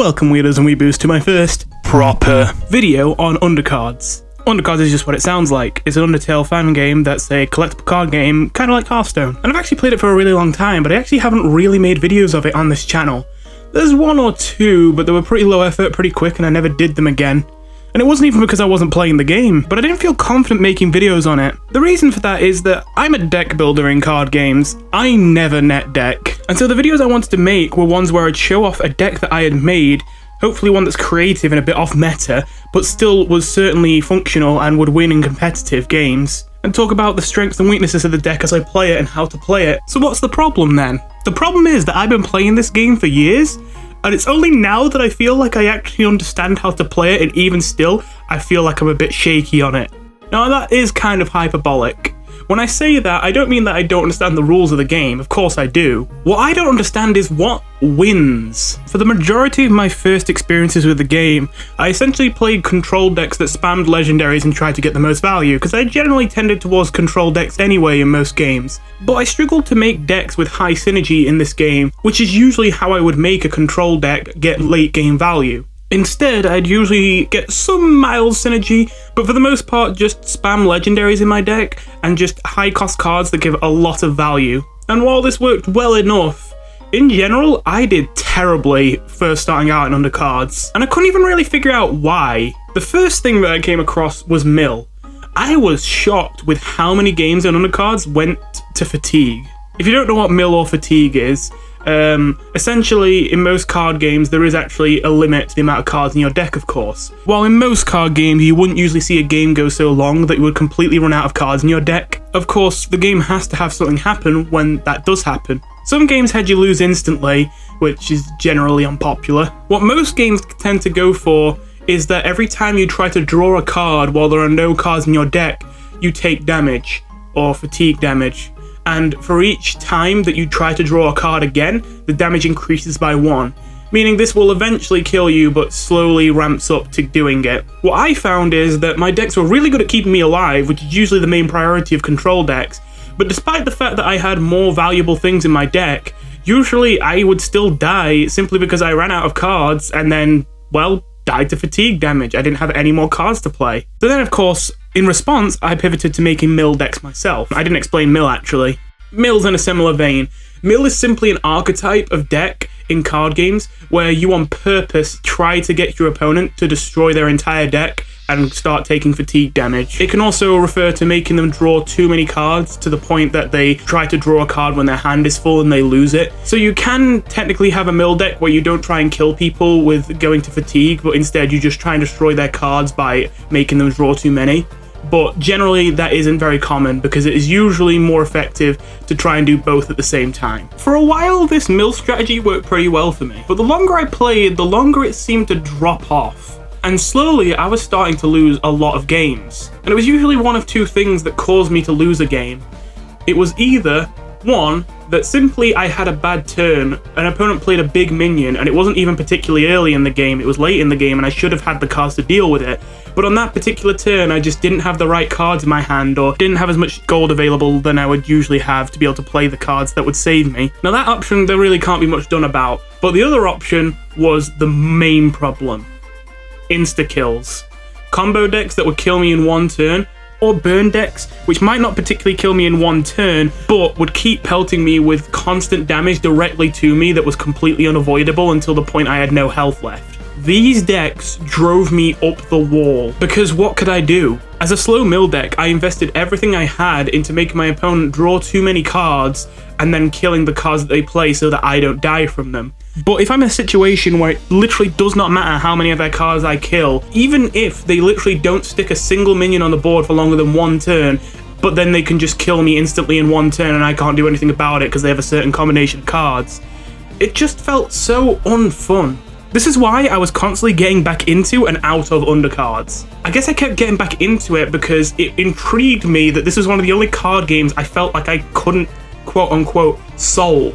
Welcome weirdos and weeboos to my first proper video on Undercards. Undercards is just what it sounds like. It's an Undertale fan game that's a collectible card game, kind of like Hearthstone. And I've actually played it for a really long time, but I actually haven't really made videos of it on this channel. There's one or two, but they were pretty low effort, pretty quick, and I never did them again. And it wasn't even because I wasn't playing the game, but I didn't feel confident making videos on it. The reason for that is that I'm a deck builder in card games. I never net deck. And so the videos I wanted to make were ones where I'd show off a deck that I had made, hopefully one that's creative and a bit off meta, but still was certainly functional and would win in competitive games, and talk about the strengths and weaknesses of the deck as I play it and how to play it. So what's the problem then? The problem is that I've been playing this game for years, and it's only now that I feel like I actually understand how to play it, and even still, I feel like I'm a bit shaky on it. Now that is kind of hyperbolic. When I say that, I don't mean that I don't understand the rules of the game, of course I do. What I don't understand is what wins. For the majority of my first experiences with the game, I essentially played control decks that spammed legendaries and tried to get the most value, because I generally tended towards control decks anyway in most games. But I struggled to make decks with high synergy in this game, which is usually how I would make a control deck get late game value. Instead, I'd usually get some mild synergy, but for the most part just spam legendaries in my deck and just high cost cards that give a lot of value. And while this worked well enough, in general, I did terribly first starting out in Undercards, and I couldn't even really figure out why. The first thing that I came across was Mill. I was shocked with how many games in Undercards went to fatigue. If you don't know what Mill or fatigue is, essentially in most card games there is actually a limit to the amount of cards in your deck, of course. While in most card games you wouldn't usually see a game go so long that you would completely run out of cards in your deck. Of course, the game has to have something happen when that does happen. Some games had you lose instantly, which is generally unpopular. What most games tend to go for is that every time you try to draw a card while there are no cards in your deck, you take damage, or fatigue damage. And for each time that you try to draw a card again, the damage increases by 1, meaning this will eventually kill you but slowly ramps up to doing it. What I found is that my decks were really good at keeping me alive, which is usually the main priority of control decks, but despite the fact that I had more valuable things in my deck, usually I would still die simply because I ran out of cards and then, well, died to fatigue damage. I didn't have any more cards to play. So then, of course, in response, I pivoted to making Mill decks myself. I didn't explain Mill, actually. Mill's in a similar vein. Mill is simply an archetype of deck in card games where you on purpose try to get your opponent to destroy their entire deck and start taking fatigue damage. It can also refer to making them draw too many cards to the point that they try to draw a card when their hand is full and they lose it. So you can technically have a Mill deck where you don't try and kill people with going to fatigue, but instead you just try and destroy their cards by making them draw too many. But generally that isn't very common because it is usually more effective to try and do both at the same time. For a while this Mill strategy worked pretty well for me, but the longer I played, the longer it seemed to drop off. And slowly I was starting to lose a lot of games. And it was usually one of two things that caused me to lose a game. It was either, one, that simply I had a bad turn, an opponent played a big minion and it wasn't even particularly early in the game, it was late in the game and I should have had the cards to deal with it. But on that particular turn I just didn't have the right cards in my hand or didn't have as much gold available than I would usually have to be able to play the cards that would save me. Now that option there really can't be much done about, but the other option was the main problem. Insta-kills. Combo decks that would kill me in one turn, or burn decks, which might not particularly kill me in one turn, but would keep pelting me with constant damage directly to me that was completely unavoidable until the point I had no health left. These decks drove me up the wall, because what could I do? As a slow Mill deck, I invested everything I had into making my opponent draw too many cards and then killing the cards that they play so that I don't die from them. But if I'm in a situation where it literally does not matter how many of their cards I kill, even if they literally don't stick a single minion on the board for longer than one turn, but then they can just kill me instantly in one turn and I can't do anything about it because they have a certain combination of cards, it just felt so unfun. This is why I was constantly getting back into and out of Undercards. I guess I kept getting back into it because it intrigued me that this was one of the only card games I felt like I couldn't quote-unquote solve.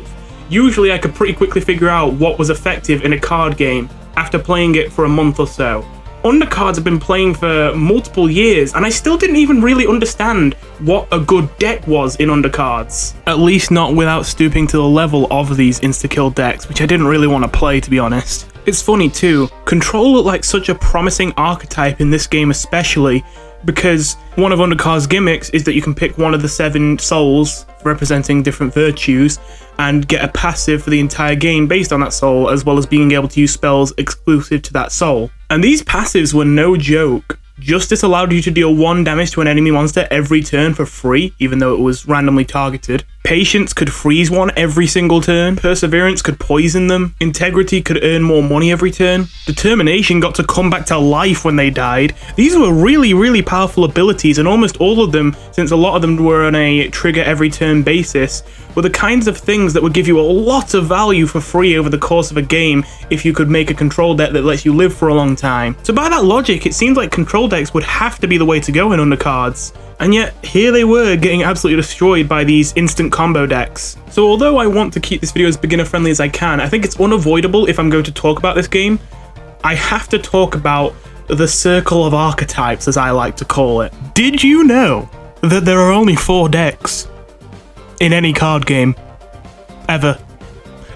Usually I could pretty quickly figure out what was effective in a card game after playing it for a month or so. Undercards I've been playing for multiple years and I still didn't even really understand what a good deck was in Undercards. At least not without stooping to the level of these insta-kill decks, which I didn't really want to play, to be honest. It's funny too, Control looked like such a promising archetype in this game especially, because one of Undercard's gimmicks is that you can pick one of the 7 souls representing different virtues and get a passive for the entire game based on that soul, as well as being able to use spells exclusive to that soul. And these passives were no joke. Justice allowed you to deal 1 damage to an enemy monster every turn for free, even though it was randomly targeted. Patience could freeze one every single turn. Perseverance could poison them. Integrity could earn more money every turn. Determination got to come back to life when they died. These were really powerful abilities, and almost all of them, since a lot of them were on a trigger every turn basis, were the kinds of things that would give you a lot of value for free over the course of a game if you could make a control deck that lets you live for a long time. So by that logic, it seems like control decks would have to be the way to go in Undercards. And yet, here they were getting absolutely destroyed by these instant combo decks. So although I want to keep this video as beginner friendly as I can, I think it's unavoidable if I'm going to talk about this game. I have to talk about the circle of archetypes, as I like to call it. Did you know that there are only 4 decks in any card game? Ever.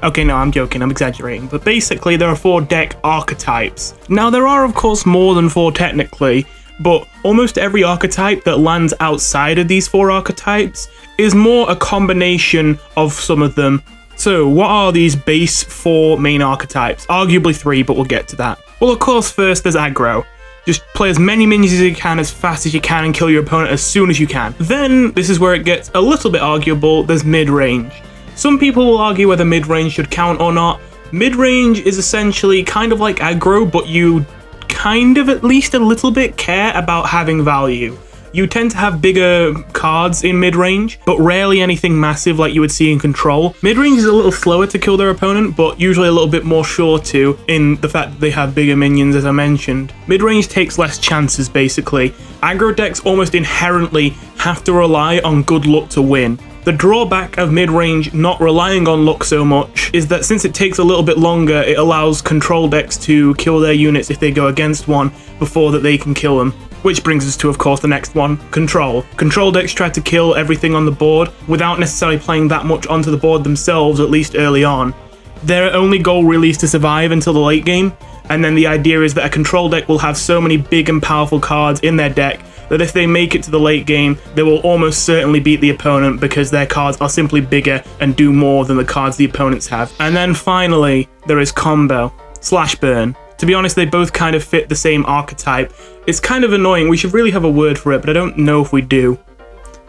Okay, no, I'm joking, I'm exaggerating, but basically there are 4 deck archetypes. Now there are of course more than 4 technically, but almost every archetype that lands outside of these 4 archetypes is more a combination of some of them. So what are these base 4 main archetypes? Arguably 3, but we'll get to that. Well, of course, first there's aggro. Just play as many minions as you can, as fast as you can, and kill your opponent as soon as you can. Then, this is where it gets a little bit arguable, there's mid-range. Some people will argue whether mid-range should count or not. Mid-range is essentially kind of like aggro, but you kind of at least a little bit care about having value. You tend to have bigger cards in mid-range, but rarely anything massive like you would see in Control. Mid-range is a little slower to kill their opponent, but usually a little bit more sure to, in the fact that they have bigger minions, as I mentioned. Mid-range takes less chances, basically. Aggro decks almost inherently have to rely on good luck to win. The drawback of mid-range not relying on luck so much is that since it takes a little bit longer, it allows control decks to kill their units if they go against one before that they can kill them. Which brings us to, of course, the next one, Control. Control decks try to kill everything on the board without necessarily playing that much onto the board themselves, at least early on. Their only goal really is to survive until the late game, and then the idea is that a control deck will have so many big and powerful cards in their deck that if they make it to the late game, they will almost certainly beat the opponent because their cards are simply bigger and do more than the cards the opponents have. And then finally, there is Combo, Slash Burn. To be honest, they both kind of fit the same archetype. It's kind of annoying, we should really have a word for it, but I don't know if we do.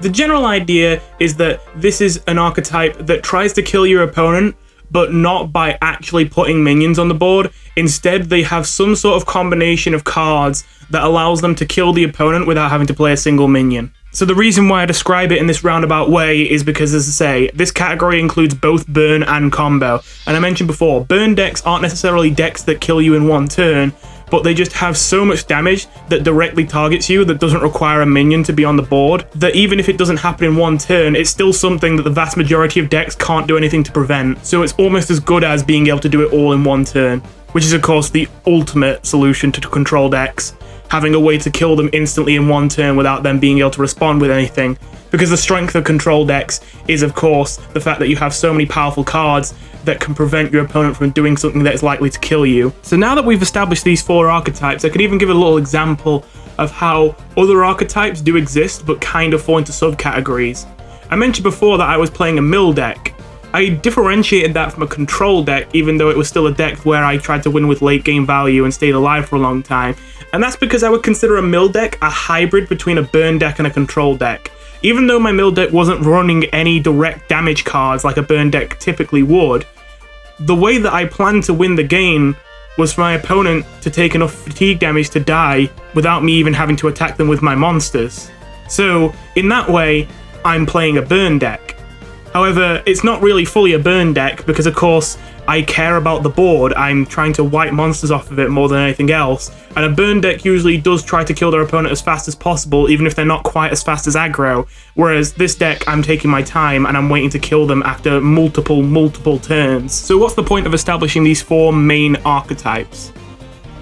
The general idea is that this is an archetype that tries to kill your opponent, but not by actually putting minions on the board. Instead, they have some sort of combination of cards that allows them to kill the opponent without having to play a single minion. So the reason why I describe it in this roundabout way is because, as I say, this category includes both burn and combo. And I mentioned before, burn decks aren't necessarily decks that kill you in one turn, but they just have so much damage that directly targets you that doesn't require a minion to be on the board, that even if it doesn't happen in one turn, it's still something that the vast majority of decks can't do anything to prevent. So it's almost as good as being able to do it all in one turn, which is of course the ultimate solution to control decks, having a way to kill them instantly in one turn without them being able to respond with anything. Because the strength of control decks is of course the fact that you have so many powerful cards that can prevent your opponent from doing something that is likely to kill you. So now that we've established these 4 archetypes, I could even give a little example of how other archetypes do exist but kind of fall into subcategories. I mentioned before that I was playing a mill deck. I differentiated that from a control deck, even though it was still a deck where I tried to win with late game value and stayed alive for a long time. And that's because I would consider a mill deck a hybrid between a burn deck and a control deck. Even though my mill deck wasn't running any direct damage cards like a burn deck typically would, the way that I planned to win the game was for my opponent to take enough fatigue damage to die without me even having to attack them with my monsters. So, in that way, I'm playing a burn deck. However, it's not really fully a burn deck because, of course, I care about the board. I'm trying to wipe monsters off of it more than anything else. And a burn deck usually does try to kill their opponent as fast as possible, even if they're not quite as fast as aggro. Whereas this deck, I'm taking my time and I'm waiting to kill them after multiple turns. So what's the point of establishing these 4 main archetypes?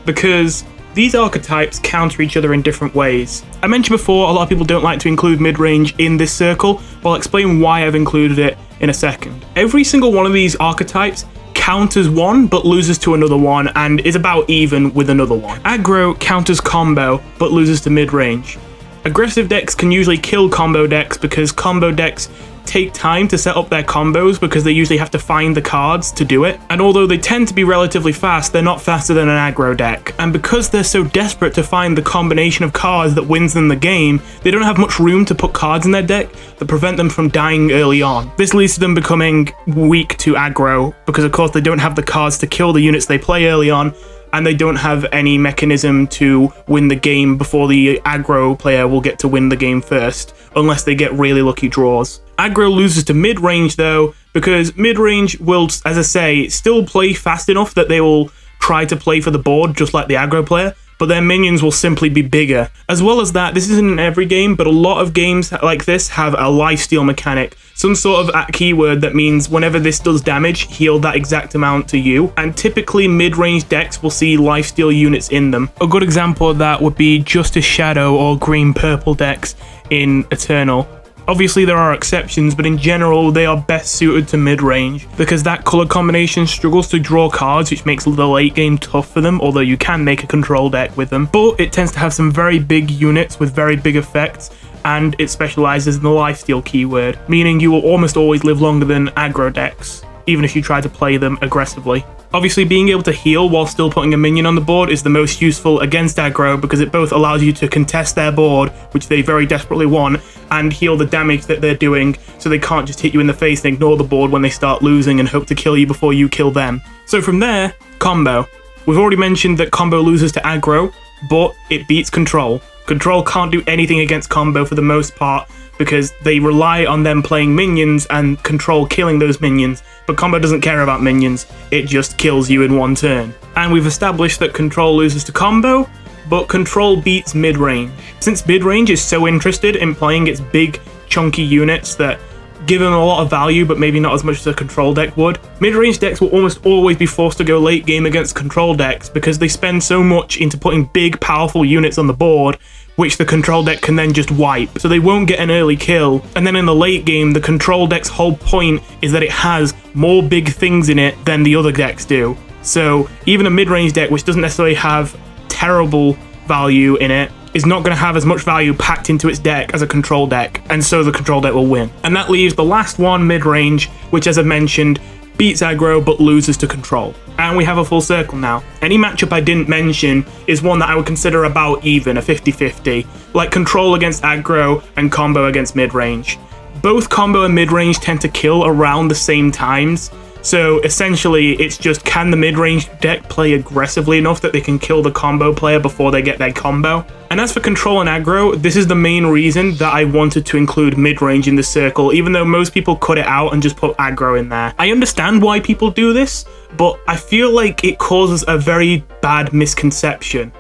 Because these archetypes counter each other in different ways. I mentioned before, a lot of people don't like to include mid-range in this circle, but I'll explain why I've included it in a second. Every single one of these archetypes counters one but loses to another one and is about even with another one. Aggro counters combo but loses to mid-range. Aggressive decks can usually kill combo decks because combo decks take time to set up their combos because they usually have to find the cards to do it. And although they tend to be relatively fast, they're not faster than an aggro deck. And because they're so desperate to find the combination of cards that wins them the game, they don't have much room to put cards in their deck that prevent them from dying early on. This leads to them becoming weak to aggro because of course they don't have the cards to kill the units they play early on, and they don't have any mechanism to win the game before the aggro player will get to win the game first, unless they get really lucky draws. Aggro loses to mid-range though, because mid-range will, as I say, still play fast enough that they will try to play for the board just like the aggro player, but their minions will simply be bigger. As well as that, this isn't in every game, but a lot of games like this have a lifesteal mechanic, some sort of keyword that means whenever this does damage, heal that exact amount to you, and typically mid-range decks will see lifesteal units in them. A good example of that would be Justice Shadow or green-purple decks in Eternal. Obviously there are exceptions, but in general they are best suited to mid-range because that color combination struggles to draw cards, which makes the late game tough for them, although you can make a control deck with them. But it tends to have some very big units with very big effects, and it specializes in the lifesteal keyword, meaning you will almost always live longer than aggro decks, even if you try to play them aggressively. Obviously, being able to heal while still putting a minion on the board is the most useful against aggro because it both allows you to contest their board, which they very desperately want, and heal the damage that they're doing so they can't just hit you in the face and ignore the board when they start losing and hope to kill you before you kill them. So from there, combo. We've already mentioned that combo loses to aggro, but it beats control. Control can't do anything against combo for the most part because they rely on them playing minions and control killing those minions, but combo doesn't care about minions, it just kills you in one turn. And we've established that control loses to combo, but control beats mid-range. Since mid-range is so interested in playing its big, chunky units that give them a lot of value, but maybe not as much as a control deck would, mid-range decks will almost always be forced to go late game against control decks because they spend so much into putting big, powerful units on the board, which the control deck can then just wipe, so they won't get an early kill. And then in the late game, the control deck's whole point is that it has more big things in it than the other decks do. So even a mid-range deck, which doesn't necessarily have terrible value in it, is not going to have as much value packed into its deck as a control deck, and so the control deck will win. And that leaves the last one, mid-range, which, as I mentioned, beats aggro but loses to control. And we have a full circle now. Any matchup I didn't mention is one that I would consider about even, a 50-50, like control against aggro and combo against mid-range. Both combo and mid-range tend to kill around the same times, so essentially it's just, can the mid-range deck play aggressively enough that they can kill the combo player before they get their combo? And as for control and aggro, this is the main reason that I wanted to include mid-range in the circle, even though most people cut it out and just put aggro in there. I understand why people do this, but I feel like it causes a very bad misconception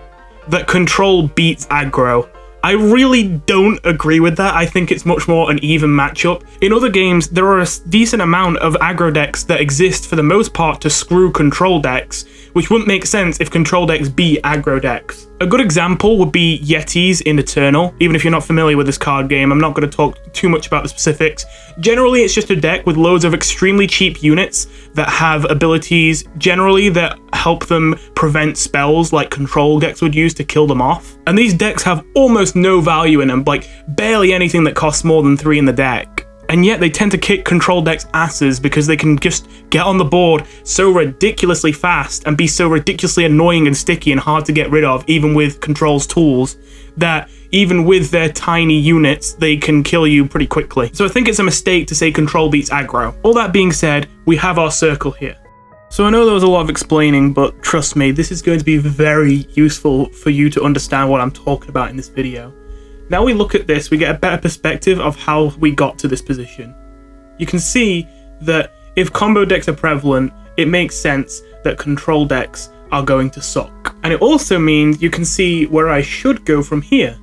that control beats aggro. I really don't agree with that. I think it's much more an even matchup. In other games, there are a decent amount of aggro decks that exist for the most part to screw control decks, which wouldn't make sense if control decks beat aggro decks. A good example would be Yetis in Eternal. Even if you're not familiar with this card game, I'm not going to talk too much about the specifics. Generally, it's just a deck with loads of extremely cheap units that have abilities generally that help them prevent spells like control decks would use to kill them off. And these decks have almost no value in them, like barely anything that costs more than 3 in the deck. And yet they tend to kick control decks' asses because they can just get on the board so ridiculously fast and be so ridiculously annoying and sticky and hard to get rid of, even with control's tools, that even with their tiny units, they can kill you pretty quickly. So I think it's a mistake to say control beats aggro. All that being said, we have our circle here. So I know there was a lot of explaining, but trust me, this is going to be very useful for you to understand what I'm talking about in this video. Now we look at this, we get a better perspective of how we got to this position. You can see that if combo decks are prevalent, it makes sense that control decks are going to suck. And it also means you can see where I should go from here.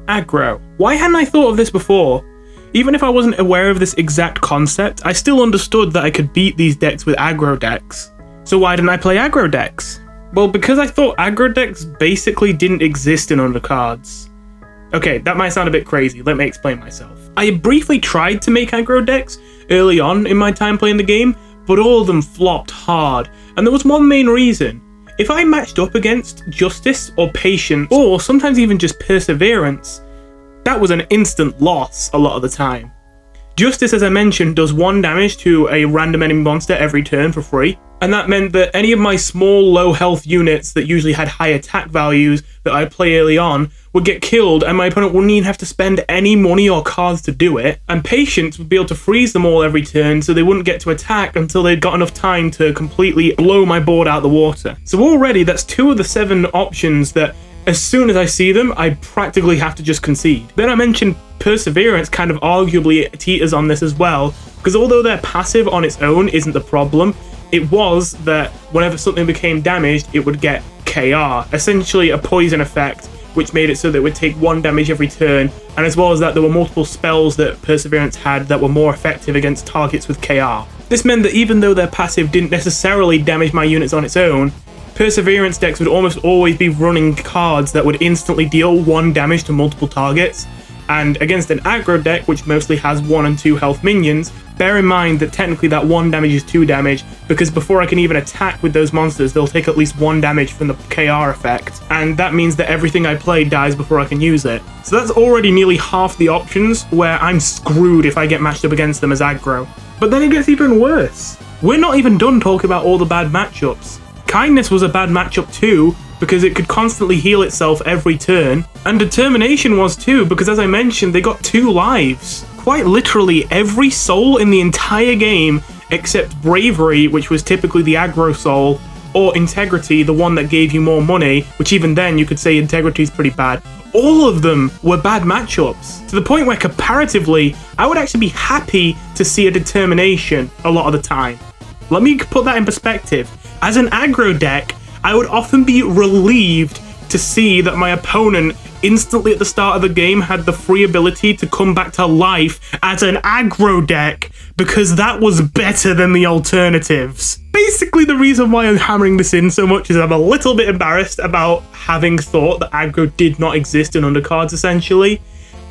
Aggro. Why hadn't I thought of this before? Even if I wasn't aware of this exact concept, I still understood that I could beat these decks with aggro decks. So why didn't I play aggro decks? Well, because I thought aggro decks basically didn't exist in Undercards. Okay, that might sound a bit crazy, let me explain myself. I briefly tried to make aggro decks early on in my time playing the game, but all of them flopped hard, and there was one main reason. If I matched up against Justice or Patience, or sometimes even just Perseverance, that was an instant loss a lot of the time. Justice, as I mentioned, does 1 damage to a random enemy monster every turn for free, and that meant that any of my small low health units that usually had high attack values that I play early on would get killed, and my opponent wouldn't even have to spend any money or cards to do it, and Patience would be able to freeze them all every turn so they wouldn't get to attack until they'd got enough time to completely blow my board out the water. So already that's 2 of the 7 options that as soon as I see them, I practically have to just concede. Then I mentioned Perseverance kind of arguably teeters on this as well, because although their passive on its own isn't the problem, it was that whenever something became damaged, it would get KR, essentially a poison effect, which made it so that it would take 1 damage every turn, and as well as that, there were multiple spells that Perseverance had that were more effective against targets with KR. This meant that even though their passive didn't necessarily damage my units on its own, Perseverance decks would almost always be running cards that would instantly deal 1 damage to multiple targets, and against an aggro deck, which mostly has 1 and 2 health minions, bear in mind that technically that 1 damage is 2 damage, because before I can even attack with those monsters, they'll take at least 1 damage from the KR effect, and that means that everything I play dies before I can use it. So that's already nearly half the options where I'm screwed if I get matched up against them as aggro. But then it gets even worse. We're not even done talking about all the bad matchups. Kindness was a bad matchup too, because it could constantly heal itself every turn, and Determination was too, because as I mentioned, they got 2 lives. Quite literally every soul in the entire game, except Bravery, which was typically the aggro soul, or Integrity, the one that gave you more money, which even then you could say Integrity is pretty bad. All of them were bad matchups, to the point where comparatively, I would actually be happy to see a Determination a lot of the time. Let me put that in perspective. As an aggro deck, I would often be relieved to see that my opponent instantly at the start of the game had the free ability to come back to life as an aggro deck, because that was better than the alternatives. Basically, the reason why I'm hammering this in so much is I'm a little bit embarrassed about having thought that aggro did not exist in Undercards, essentially.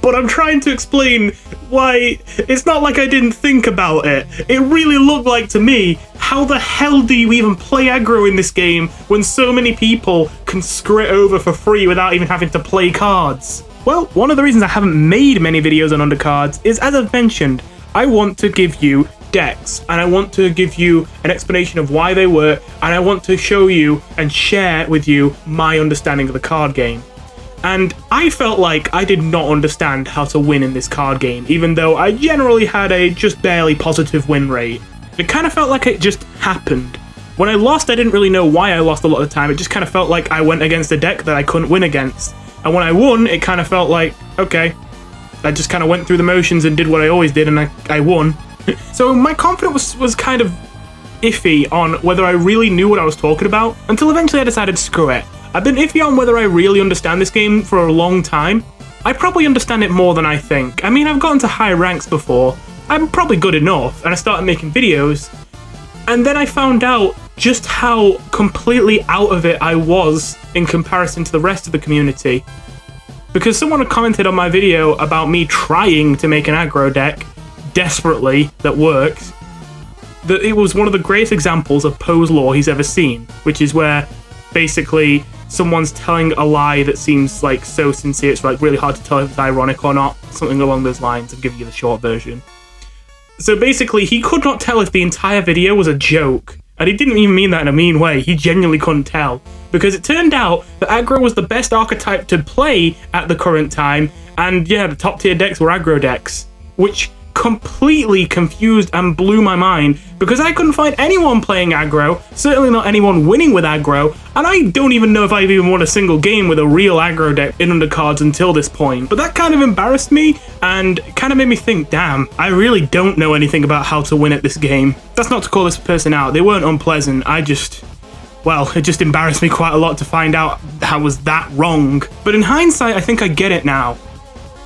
But I'm trying to explain why it's not like I didn't think about it. It really looked like to me, how the hell do you even play aggro in this game when so many people can screw it over for free without even having to play cards? Well, one of the reasons I haven't made many videos on Undercards is, as I've mentioned, I want to give you decks, and I want to give you an explanation of why they work, and I want to show you and share with you my understanding of the card game. And I felt like I did not understand how to win in this card game, even though I generally had a just barely positive win rate. It kind of felt like it just happened. When I lost, I didn't really know why I lost a lot of the time. It just kind of felt like I went against a deck that I couldn't win against. And when I won, it kind of felt like, okay, I just kind of went through the motions and did what I always did, and I won. So my confidence was kind of iffy on whether I really knew what I was talking about, until eventually I decided, screw it. I've been iffy on whether I really understand this game for a long time. I probably understand it more than I think. I mean, I've gotten to high ranks before. I'm probably good enough, and I started making videos. And then I found out just how completely out of it I was in comparison to the rest of the community. Because someone had commented on my video about me trying to make an aggro deck, desperately, that works, that it was one of the greatest examples of pose lore he's ever seen, which is where basically someone's telling a lie that seems like so sincere it's like really hard to tell if it's ironic or not, something along those lines. I'm giving you the short version. So basically, he could not tell if the entire video was a joke, and he didn't even mean that in a mean way. He genuinely couldn't tell, because it turned out that aggro was the best archetype to play at the current time, and yeah, the top tier decks were aggro decks, which completely confused and blew my mind, because I couldn't find anyone playing aggro, certainly not anyone winning with aggro, and I don't even know if I've even won a single game with a real aggro deck in Undercards until this point. But that kind of embarrassed me, and kind of made me think, damn, I really don't know anything about how to win at this game. That's not to call this person out, they weren't unpleasant, well, it just embarrassed me quite a lot to find out I was that wrong. But in hindsight, I think I get it now.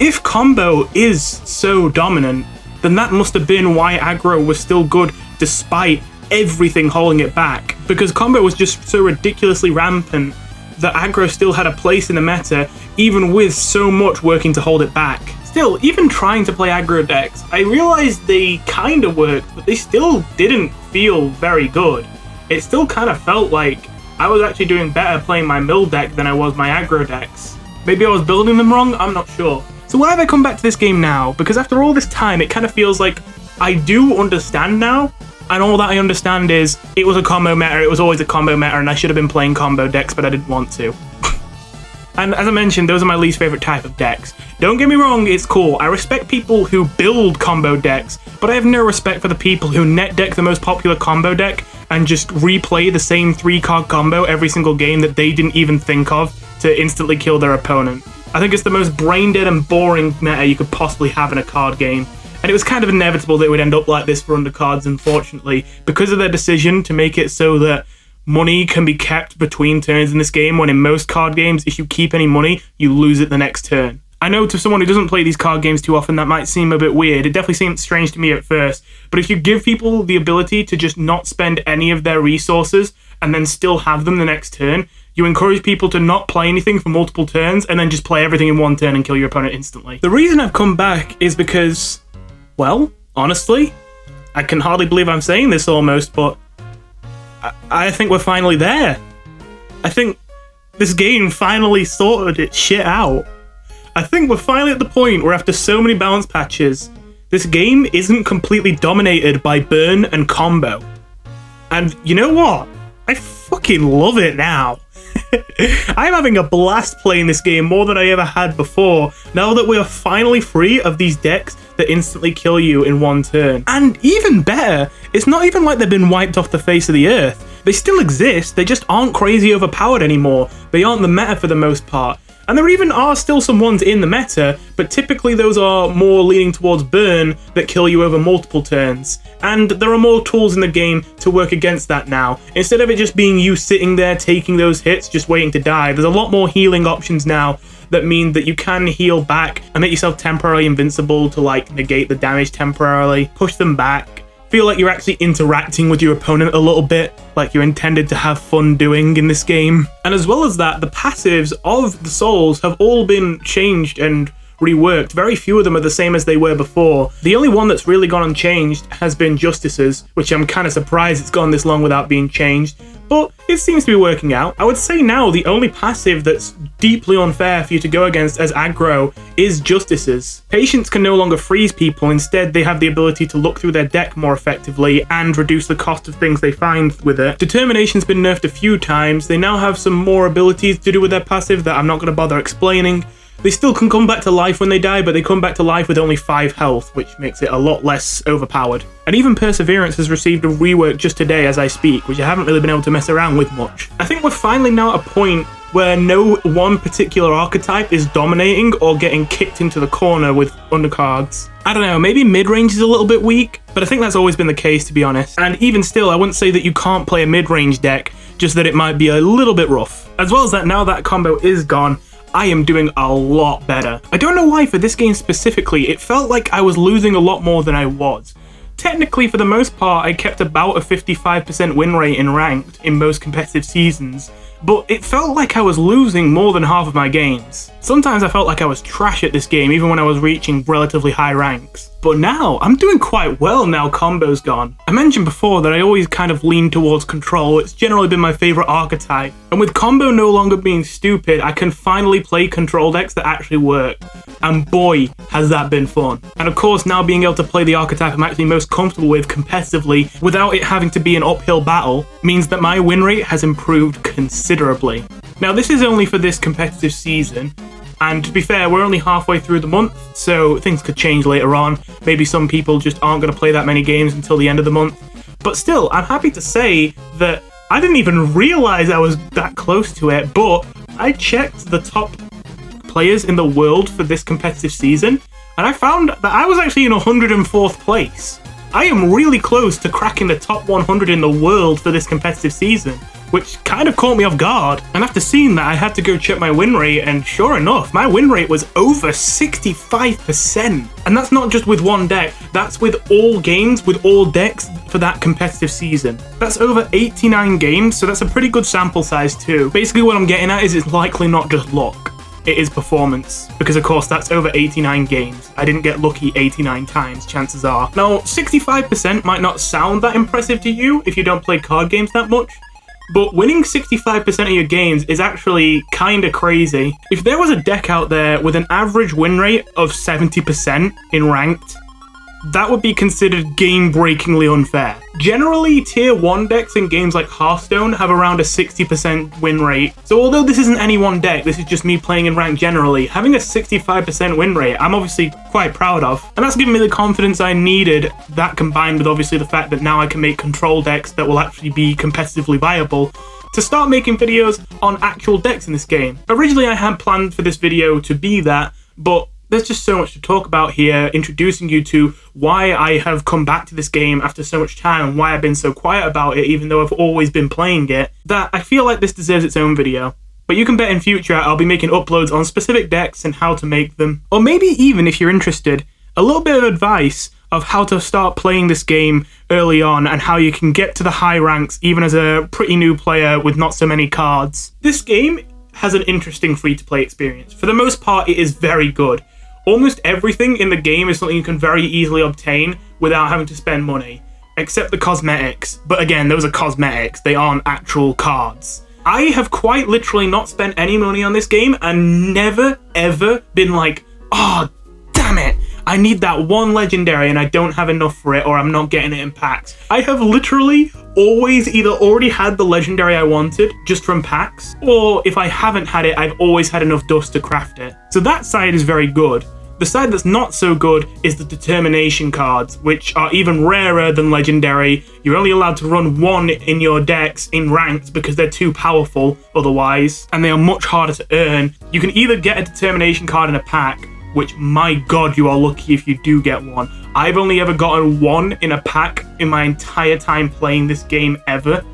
If combo is so dominant, then that must have been why aggro was still good despite everything holding it back. Because combo was just so ridiculously rampant that aggro still had a place in the meta, even with so much working to hold it back. still, even trying to play aggro decks, I realized they kind of worked, but they still didn't feel very good. It still kind of felt like I was actually doing better playing my mill deck than I was my aggro decks. Maybe I was building them wrong, I'm not sure. So why have I come back to this game now? Because after all this time, it kind of feels like I do understand now, and all that I understand is it was a combo meta, it was always a combo meta, and I should have been playing combo decks, but I didn't want to. And as I mentioned, those are my least favorite type of decks. Don't get me wrong, it's cool. I respect people who build combo decks, but I have no respect for the people who net deck the most popular combo deck and just replay the same 3-card combo every single game that they didn't even think of to instantly kill their opponent. I think it's the most brain-dead and boring meta you could possibly have in a card game. And it was kind of inevitable that it would end up like this for Undercards, unfortunately, because of their decision to make it so that money can be kept between turns in this game, when in most card games, if you keep any money, you lose it the next turn. I know to someone who doesn't play these card games too often, that might seem a bit weird. It definitely seemed strange to me at first. But if you give people the ability to just not spend any of their resources and then still have them the next turn, you encourage people to not play anything for multiple turns and then just play everything in one turn and kill your opponent instantly. The reason I've come back is because, well, honestly, I can hardly believe I'm saying this almost, but I think we're finally there. I think this game finally sorted its shit out. I think we're finally at the point where after so many balance patches, this game isn't completely dominated by burn and combo. And you know what? I fucking love it now. I'm having a blast playing this game more than I ever had before, now that we are finally free of these decks that instantly kill you in one turn. And even better, it's not even like they've been wiped off the face of the earth. They still exist, they just aren't crazy overpowered anymore. They aren't the meta for the most part. And there even are still some ones in the meta, but typically those are more leaning towards burn that kill you over multiple turns. And there are more tools in the game to work against that now. Instead of it just being you sitting there taking those hits, just waiting to die, there's a lot more healing options now that mean that you can heal back and make yourself temporarily invincible to like negate the damage temporarily, push them back, feel like you're actually interacting with your opponent a little bit, like you're intended to have fun doing in this game. And as well as that, the passives of the souls have all been changed and reworked. Very few of them are the same as they were before. The only one that's really gone unchanged has been Justice's, which I'm kind of surprised it's gone this long without being changed, but it seems to be working out. I would say now the only passive that's deeply unfair for you to go against as aggro is Justice's. Patience can no longer freeze people, instead they have the ability to look through their deck more effectively and reduce the cost of things they find with it. Determination's been nerfed a few times, they now have some more abilities to do with their passive that I'm not going to bother explaining. They still can come back to life when they die, but they come back to life with only 5 health, which makes it a lot less overpowered. And even Perseverance has received a rework just today as I speak, which I haven't really been able to mess around with much. I think we're finally now at a point where no one particular archetype is dominating or getting kicked into the corner with Undercards. I don't know, maybe mid-range is a little bit weak, but I think that's always been the case, to be honest. And even still, I wouldn't say that you can't play a mid-range deck, just that it might be a little bit rough. As well as that, now that combo is gone, I am doing a lot better. I don't know why for this game specifically, it felt like I was losing a lot more than I was. Technically, for the most part, I kept about a 55% win rate in ranked in most competitive seasons, but it felt like I was losing more than half of my games. Sometimes I felt like I was trash at this game, even when I was reaching relatively high ranks. But now, I'm doing quite well now combo's gone. I mentioned before that I always kind of lean towards control, it's generally been my favourite archetype. And with combo no longer being stupid, I can finally play control decks that actually work. And boy, has that been fun. And of course, now being able to play the archetype I'm actually most comfortable with competitively, without it having to be an uphill battle, means that my win rate has improved considerably. Now this is only for this competitive season, and to be fair, we're only halfway through the month, so things could change later on. Maybe some people just aren't going to play that many games until the end of the month. But still, I'm happy to say that I didn't even realize I was that close to it, but I checked the top players in the world for this competitive season, and I found that I was actually in 104th place. I am really close to cracking the top 100 in the world for this competitive season, which kind of caught me off guard. And after seeing that, I had to go check my win rate, and sure enough, my win rate was over 65%. And that's not just with one deck, that's with all games, with all decks for that competitive season. That's over 89 games, so that's a pretty good sample size too. Basically what I'm getting at is it's likely not just luck. it is performance, because of course that's over 89 games. I didn't get lucky 89 times, chances are. Now, 65% might not sound that impressive to you if you don't play card games that much, but winning 65% of your games is actually kinda crazy. If there was a deck out there with an average win rate of 70% in ranked, that would be considered game-breakingly unfair. Generally, tier 1 decks in games like Hearthstone have around a 60% win rate. So although this isn't any one deck, this is just me playing in ranked generally, having a 65% win rate, I'm obviously quite proud of. And that's given me the confidence I needed, that combined with obviously the fact that now I can make control decks that will actually be competitively viable, to start making videos on actual decks in this game. Originally I had planned for this video to be that, but there's just so much to talk about here, introducing you to why I have come back to this game after so much time and why I've been so quiet about it even though I've always been playing it, that I feel like this deserves its own video. But you can bet in future I'll be making uploads on specific decks and how to make them. Or maybe even, if you're interested, a little bit of advice of how to start playing this game early on and how you can get to the high ranks even as a pretty new player with not so many cards. This game has an interesting free-to-play experience. For the most part, it is very good. Almost everything in the game is something you can very easily obtain without having to spend money, except the cosmetics. But again, those are cosmetics, they aren't actual cards. I have quite literally not spent any money on this game and never ever been like, oh, damn it, I need that one legendary and I don't have enough for it, or I'm not getting it in packs. I have literally always either already had the legendary I wanted just from packs, or if I haven't had it, I've always had enough dust to craft it. So that side is very good. The side that's not so good is the determination cards, which are even rarer than legendary. You're only allowed to run one in your decks in ranked because they're too powerful otherwise, and they are much harder to earn. You can either get a determination card in a pack, which, my god, you are lucky if you do get one. I've only ever gotten one in a pack in my entire time playing this game ever,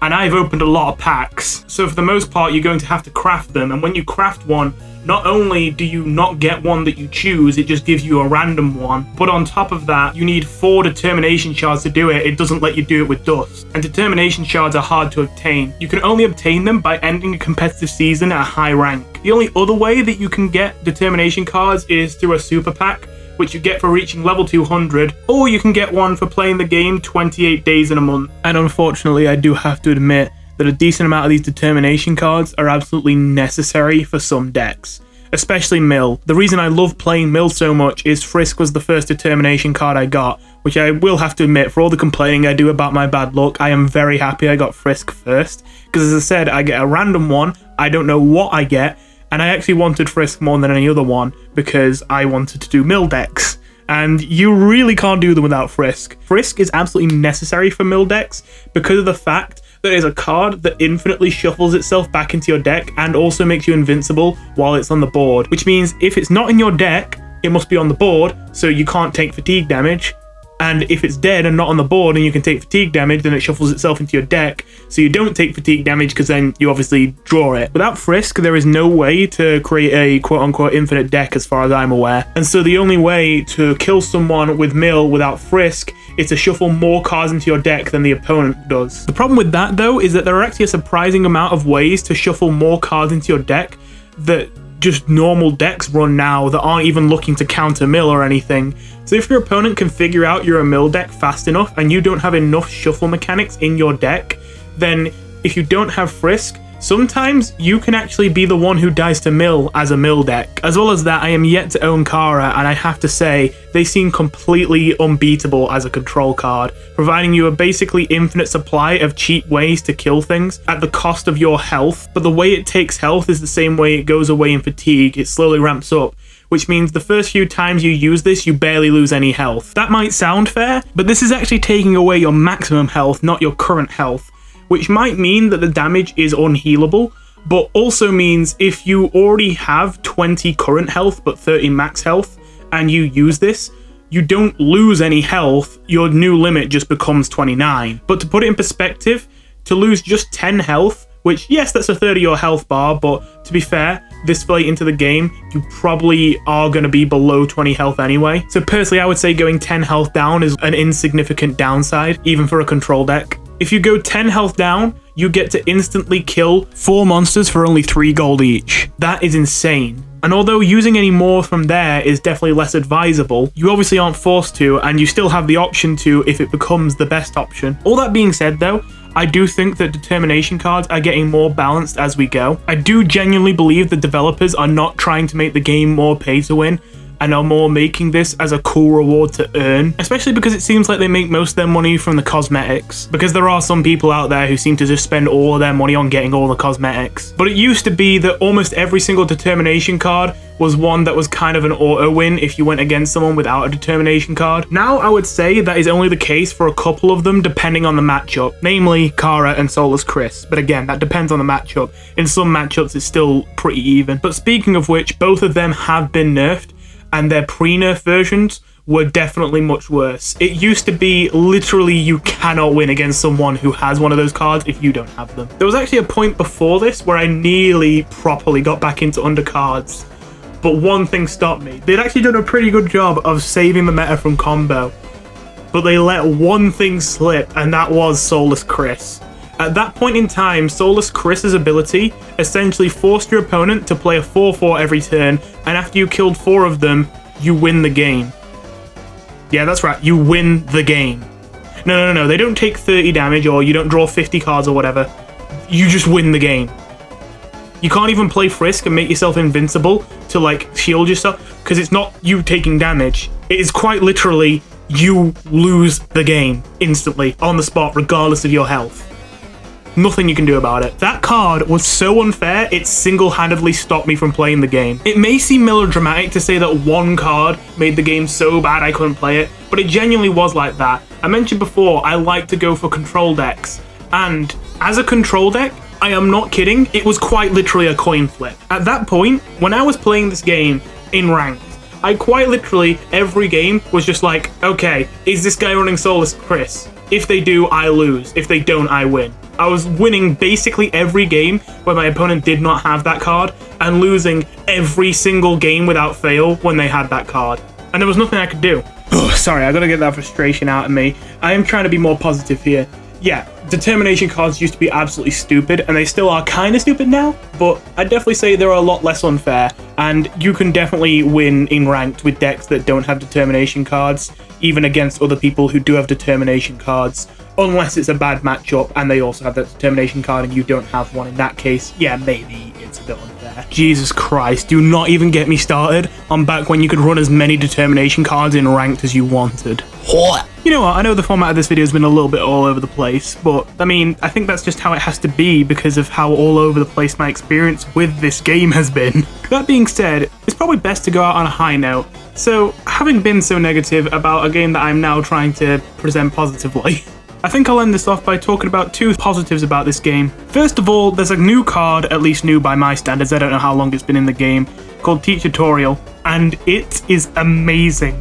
and I've opened a lot of packs. So for the most part, you're going to have to craft them, and when you craft one, not only do you not get one that you choose, it just gives you a random one, but on top of that, you need 4 determination shards to do it. It doesn't let you do it with dust. And determination shards are hard to obtain. You can only obtain them by ending a competitive season at a high rank. The only other way that you can get determination cards is through a super pack, which you get for reaching level 200, or you can get one for playing the game 28 days in a month. And unfortunately, I do have to admit that a decent amount of these determination cards are absolutely necessary for some decks, especially Mill. The reason I love playing Mill so much is Frisk was the first determination card I got, which I will have to admit, for all the complaining I do about my bad luck, I am very happy I got Frisk first, because as I said, I get a random one, I don't know what I get, and I actually wanted Frisk more than any other one because I wanted to do Mill decks. And you really can't do them without Frisk. Frisk is absolutely necessary for Mill decks because of the fact that it is a card that infinitely shuffles itself back into your deck and also makes you invincible while it's on the board. Which means if it's not in your deck, it must be on the board, so you can't take fatigue damage. And if it's dead and not on the board and you can take fatigue damage, then it shuffles itself into your deck, so you don't take fatigue damage because then you obviously draw it. Without Frisk, there is no way to create a quote-unquote infinite deck as far as I'm aware. And so the only way to kill someone with Mill without Frisk is to shuffle more cards into your deck than the opponent does. The problem with that, though, is that there are actually a surprising amount of ways to shuffle more cards into your deck that just normal decks run now that aren't even looking to counter Mill or anything. So if your opponent can figure out you're a Mill deck fast enough and you don't have enough shuffle mechanics in your deck, then if you don't have Frisk, sometimes you can actually be the one who dies to Mill as a Mill deck. As well as that, I am yet to own Kara, and I have to say, they seem completely unbeatable as a control card, providing you a basically infinite supply of cheap ways to kill things at the cost of your health. But the way it takes health is the same way it goes away in fatigue. It slowly ramps up, which means the first few times you use this, you barely lose any health. That might sound fair, but this is actually taking away your maximum health, not your current health, which might mean that the damage is unhealable, but also means if you already have 20 current health but 30 max health and you use this, you don't lose any health, your new limit just becomes 29. But to put it in perspective, to lose just 10 health, which yes, that's a third of your health bar, but to be fair, this late into the game, you probably are going to be below 20 health anyway. So personally, I would say going 10 health down is an insignificant downside, even for a control deck. If you go 10 health down, you get to instantly kill 4 monsters for only 3 gold each. That is insane. And although using any more from there is definitely less advisable, you obviously aren't forced to, and you still have the option to if it becomes the best option. All that being said though, I do think that determination cards are getting more balanced as we go. I do genuinely believe the developers are not trying to make the game more pay to win, and are more making this as a cool reward to earn, especially because it seems like they make most of their money from the cosmetics, because there are some people out there who seem to just spend all of their money on getting all the cosmetics. But it used to be that almost every single determination card was one that was kind of an auto win if you went against someone without a determination card. Now I would say that is only the case for a couple of them depending on the matchup, namely Kara and Soulless Chris, but again that depends on the matchup. In some matchups it's still pretty even. But speaking of which, both of them have been nerfed, and their pre-nerf versions were definitely much worse. It used to be literally you cannot win against someone who has one of those cards if you don't have them. There was actually a point before this where I nearly properly got back into Undercards, but one thing stopped me. They'd actually done a pretty good job of saving the meta from combo, but they let one thing slip, and that was Soulless Chris. At that point in time, Soulless Chris's ability essentially forced your opponent to play a 4/4 every turn, and after you killed 4 of them, you win the game. Yeah, that's right, you win the game. No, they don't take 30 damage or you don't draw 50 cards or whatever. You just win the game. You can't even play Frisk and make yourself invincible to like shield yourself, because it's not you taking damage. It is quite literally you lose the game instantly on the spot regardless of your health. Nothing you can do about it. That card was so unfair, it single-handedly stopped me from playing the game. It may seem melodramatic to say that one card made the game so bad I couldn't play it, but it genuinely was like that. I mentioned before, I like to go for control decks, and as a control deck, I am not kidding, it was quite literally a coin flip. At that point, when I was playing this game in ranked, I quite literally, every game was just like, okay, is this guy running Soulless Chris? If they do, I lose. If they don't, I win. I was winning basically every game where my opponent did not have that card, and losing every single game without fail when they had that card. And there was nothing I could do. Oh, sorry, I gotta get that frustration out of me. I am trying to be more positive here. Yeah, determination cards used to be absolutely stupid, and they still are kind of stupid now, but I'd definitely say they're a lot less unfair, and you can definitely win in ranked with decks that don't have determination cards, even against other people who do have determination cards, unless it's a bad matchup and they also have that determination card and you don't have one. In that case, yeah, maybe it's a bit unfair. Jesus Christ, do not even get me started on back when you could run as many determination cards in ranked as you wanted. You know what, I know the format of this video has been a little bit all over the place, but I mean, I think that's just how it has to be because of how all over the place my experience with this game has been. That being said, it's probably best to go out on a high note. So, having been so negative about a game that I'm now trying to present positively, I think I'll end this off by talking about 2 positives about this game. First of all, there's a new card, at least new by my standards, I don't know how long it's been in the game, called Teachatorial, and it is amazing.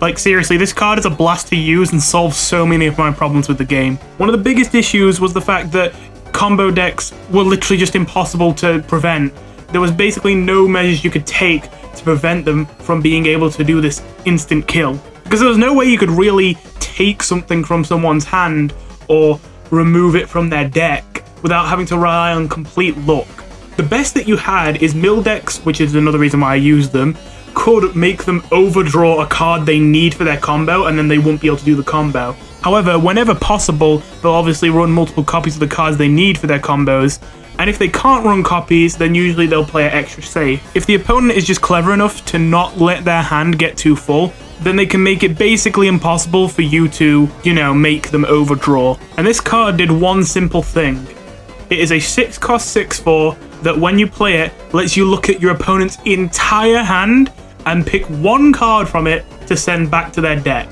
Like seriously, this card is a blast to use and solves so many of my problems with the game. One of the biggest issues was the fact that combo decks were literally just impossible to prevent. There was basically no measures you could take to prevent them from being able to do this instant kill. Because there was no way you could really take something from someone's hand or remove it from their deck without having to rely on complete luck. The best that you had is mill decks, which is another reason why I use them, could make them overdraw a card they need for their combo and then they won't be able to do the combo. However, whenever possible, they'll obviously run multiple copies of the cards they need for their combos, and if they can't run copies, then usually they'll play it extra safe. If the opponent is just clever enough to not let their hand get too full, then they can make it basically impossible for you to, you know, make them overdraw. And this card did one simple thing. It is a 6-cost 6/4 that when you play it, lets you look at your opponent's entire hand and pick one card from it to send back to their deck.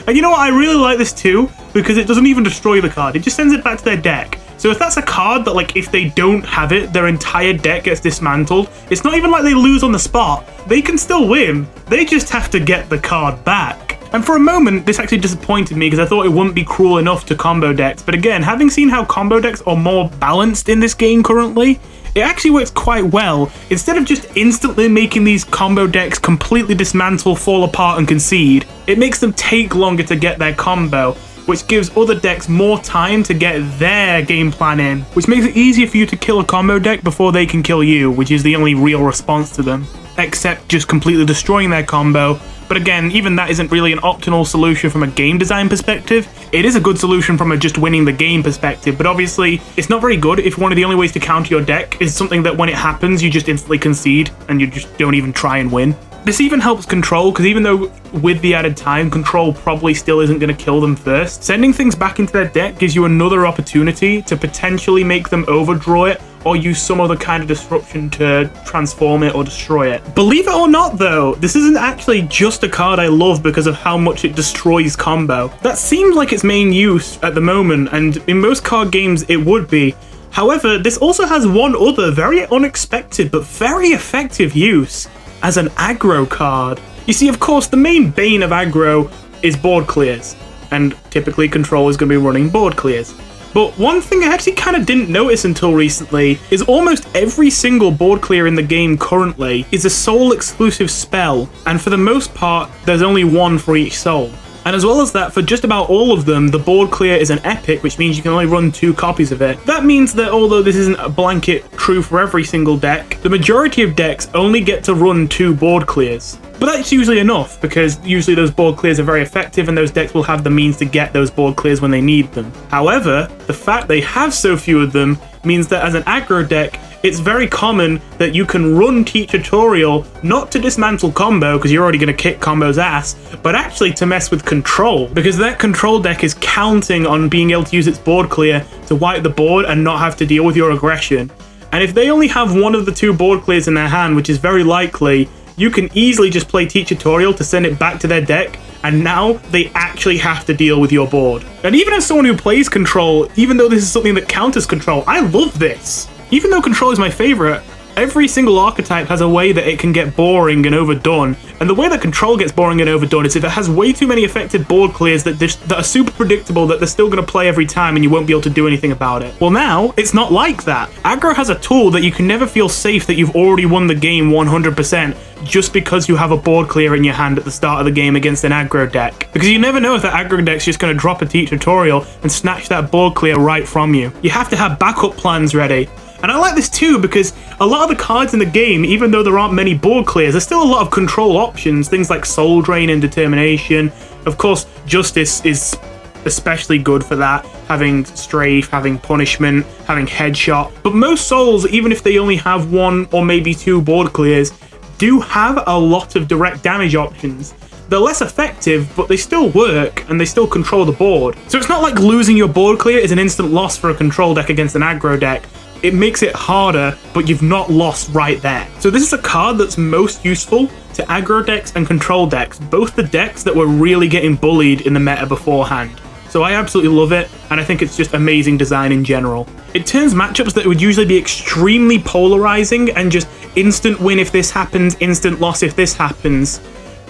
And you know what, I really like this too, because it doesn't even destroy the card, it just sends it back to their deck. So if that's a card that, like, if they don't have it, their entire deck gets dismantled, it's not even like they lose on the spot. They can still win, they just have to get the card back. And for a moment, this actually disappointed me because I thought it wouldn't be cruel enough to combo decks, but again, having seen how combo decks are more balanced in this game currently, it actually works quite well. Instead of just instantly making these combo decks completely dismantle, fall apart and concede, it makes them take longer to get their combo. which gives other decks more time to get their game plan in, which makes it easier for you to kill a combo deck before they can kill you, which is the only real response to them, except just completely destroying their combo. But again, even that isn't really an optimal solution from a game design perspective. It is a good solution from a just winning the game perspective, but obviously it's not very good if one of the only ways to counter your deck is something that when it happens you just instantly concede and you just don't even try and win. This even helps Control, because even though with the added time, Control probably still isn't going to kill them first, sending things back into their deck gives you another opportunity to potentially make them overdraw it or use some other kind of disruption to transform it or destroy it. Believe it or not though, this isn't actually just a card I love because of how much it destroys combo. That seems like its main use at the moment, and in most card games it would be. However, this also has one other very unexpected but very effective use as an aggro card. You see, of course, the main bane of aggro is board clears, and typically Control is going to be running board clears. But one thing I actually kind of didn't notice until recently is almost every single board clear in the game currently is a soul exclusive spell, and for the most part, there's only one for each soul. And as well as that, for just about all of them, the board clear is an epic, which means you can only run 2 copies of it. That means that although this isn't a blanket true for every single deck, the majority of decks only get to run 2 board clears. But that's usually enough, because usually those board clears are very effective and those decks will have the means to get those board clears when they need them. However, the fact they have so few of them means that as an aggro deck, it's very common that you can run Tutorial not to dismantle combo, because you're already going to kick combo's ass, but actually to mess with Control, because that Control deck is counting on being able to use its board clear to wipe the board and not have to deal with your aggression. And if they only have one of the 2 board clears in their hand, which is very likely, you can easily just play Tutorial to send it back to their deck, and now they actually have to deal with your board. And even as someone who plays Control, even though this is something that counters Control, I love this. Even though Control is my favorite, every single archetype has a way that it can get boring and overdone, and the way that Control gets boring and overdone is if it has way too many effective board clears that are super predictable that they're still going to play every time and you won't be able to do anything about it. Well, now, it's not like that. Aggro has a tool that you can never feel safe that you've already won the game 100% just because you have a board clear in your hand at the start of the game against an aggro deck. Because you never know if that aggro deck's just going to drop a Tutorial and snatch that board clear right from you. You have to have backup plans ready. And I like this too because a lot of the cards in the game, even though there aren't many board clears, there's still a lot of Control options, things like Soul Drain and Determination. Of course, Justice is especially good for that, having Strafe, having Punishment, having Headshot. But most Souls, even if they only have 1 or maybe 2 board clears, do have a lot of direct damage options. They're less effective, but they still work, and they still control the board. So it's not like losing your board clear is an instant loss for a Control deck against an aggro deck. It makes it harder, but you've not lost right there. So this is a card that's most useful to aggro decks and Control decks, both the decks that were really getting bullied in the meta beforehand. So I absolutely love it, and I think it's just amazing design in general. It turns matchups that would usually be extremely polarizing and just instant win if this happens, instant loss if this happens,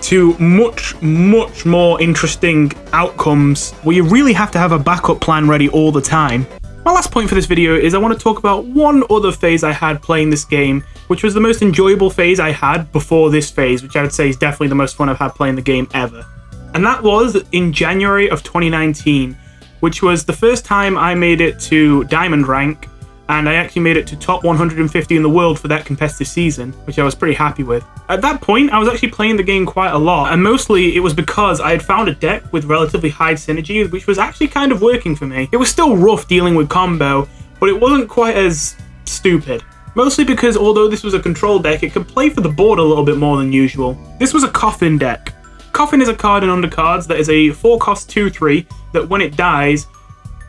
to much more interesting outcomes where you really have to have a backup plan ready all the time. My last point for this video is I want to talk about one other phase I had playing this game, which was the most enjoyable phase I had before this phase, which I would say is definitely the most fun I've had playing the game ever. And that was in January of 2019, which was the first time I made it to Diamond rank, and I actually made it to top 150 in the world for that competitive season, which I was pretty happy with. At that point, I was actually playing the game quite a lot, and mostly it was because I had found a deck with relatively high synergy, which was actually kind of working for me. It was still rough dealing with combo, but it wasn't quite as stupid. Mostly because although this was a Control deck, it could play for the board a little bit more than usual. This was a Coffin Deck. Coffin is a card in Undercards that is a 4-cost 2/3 that when it dies,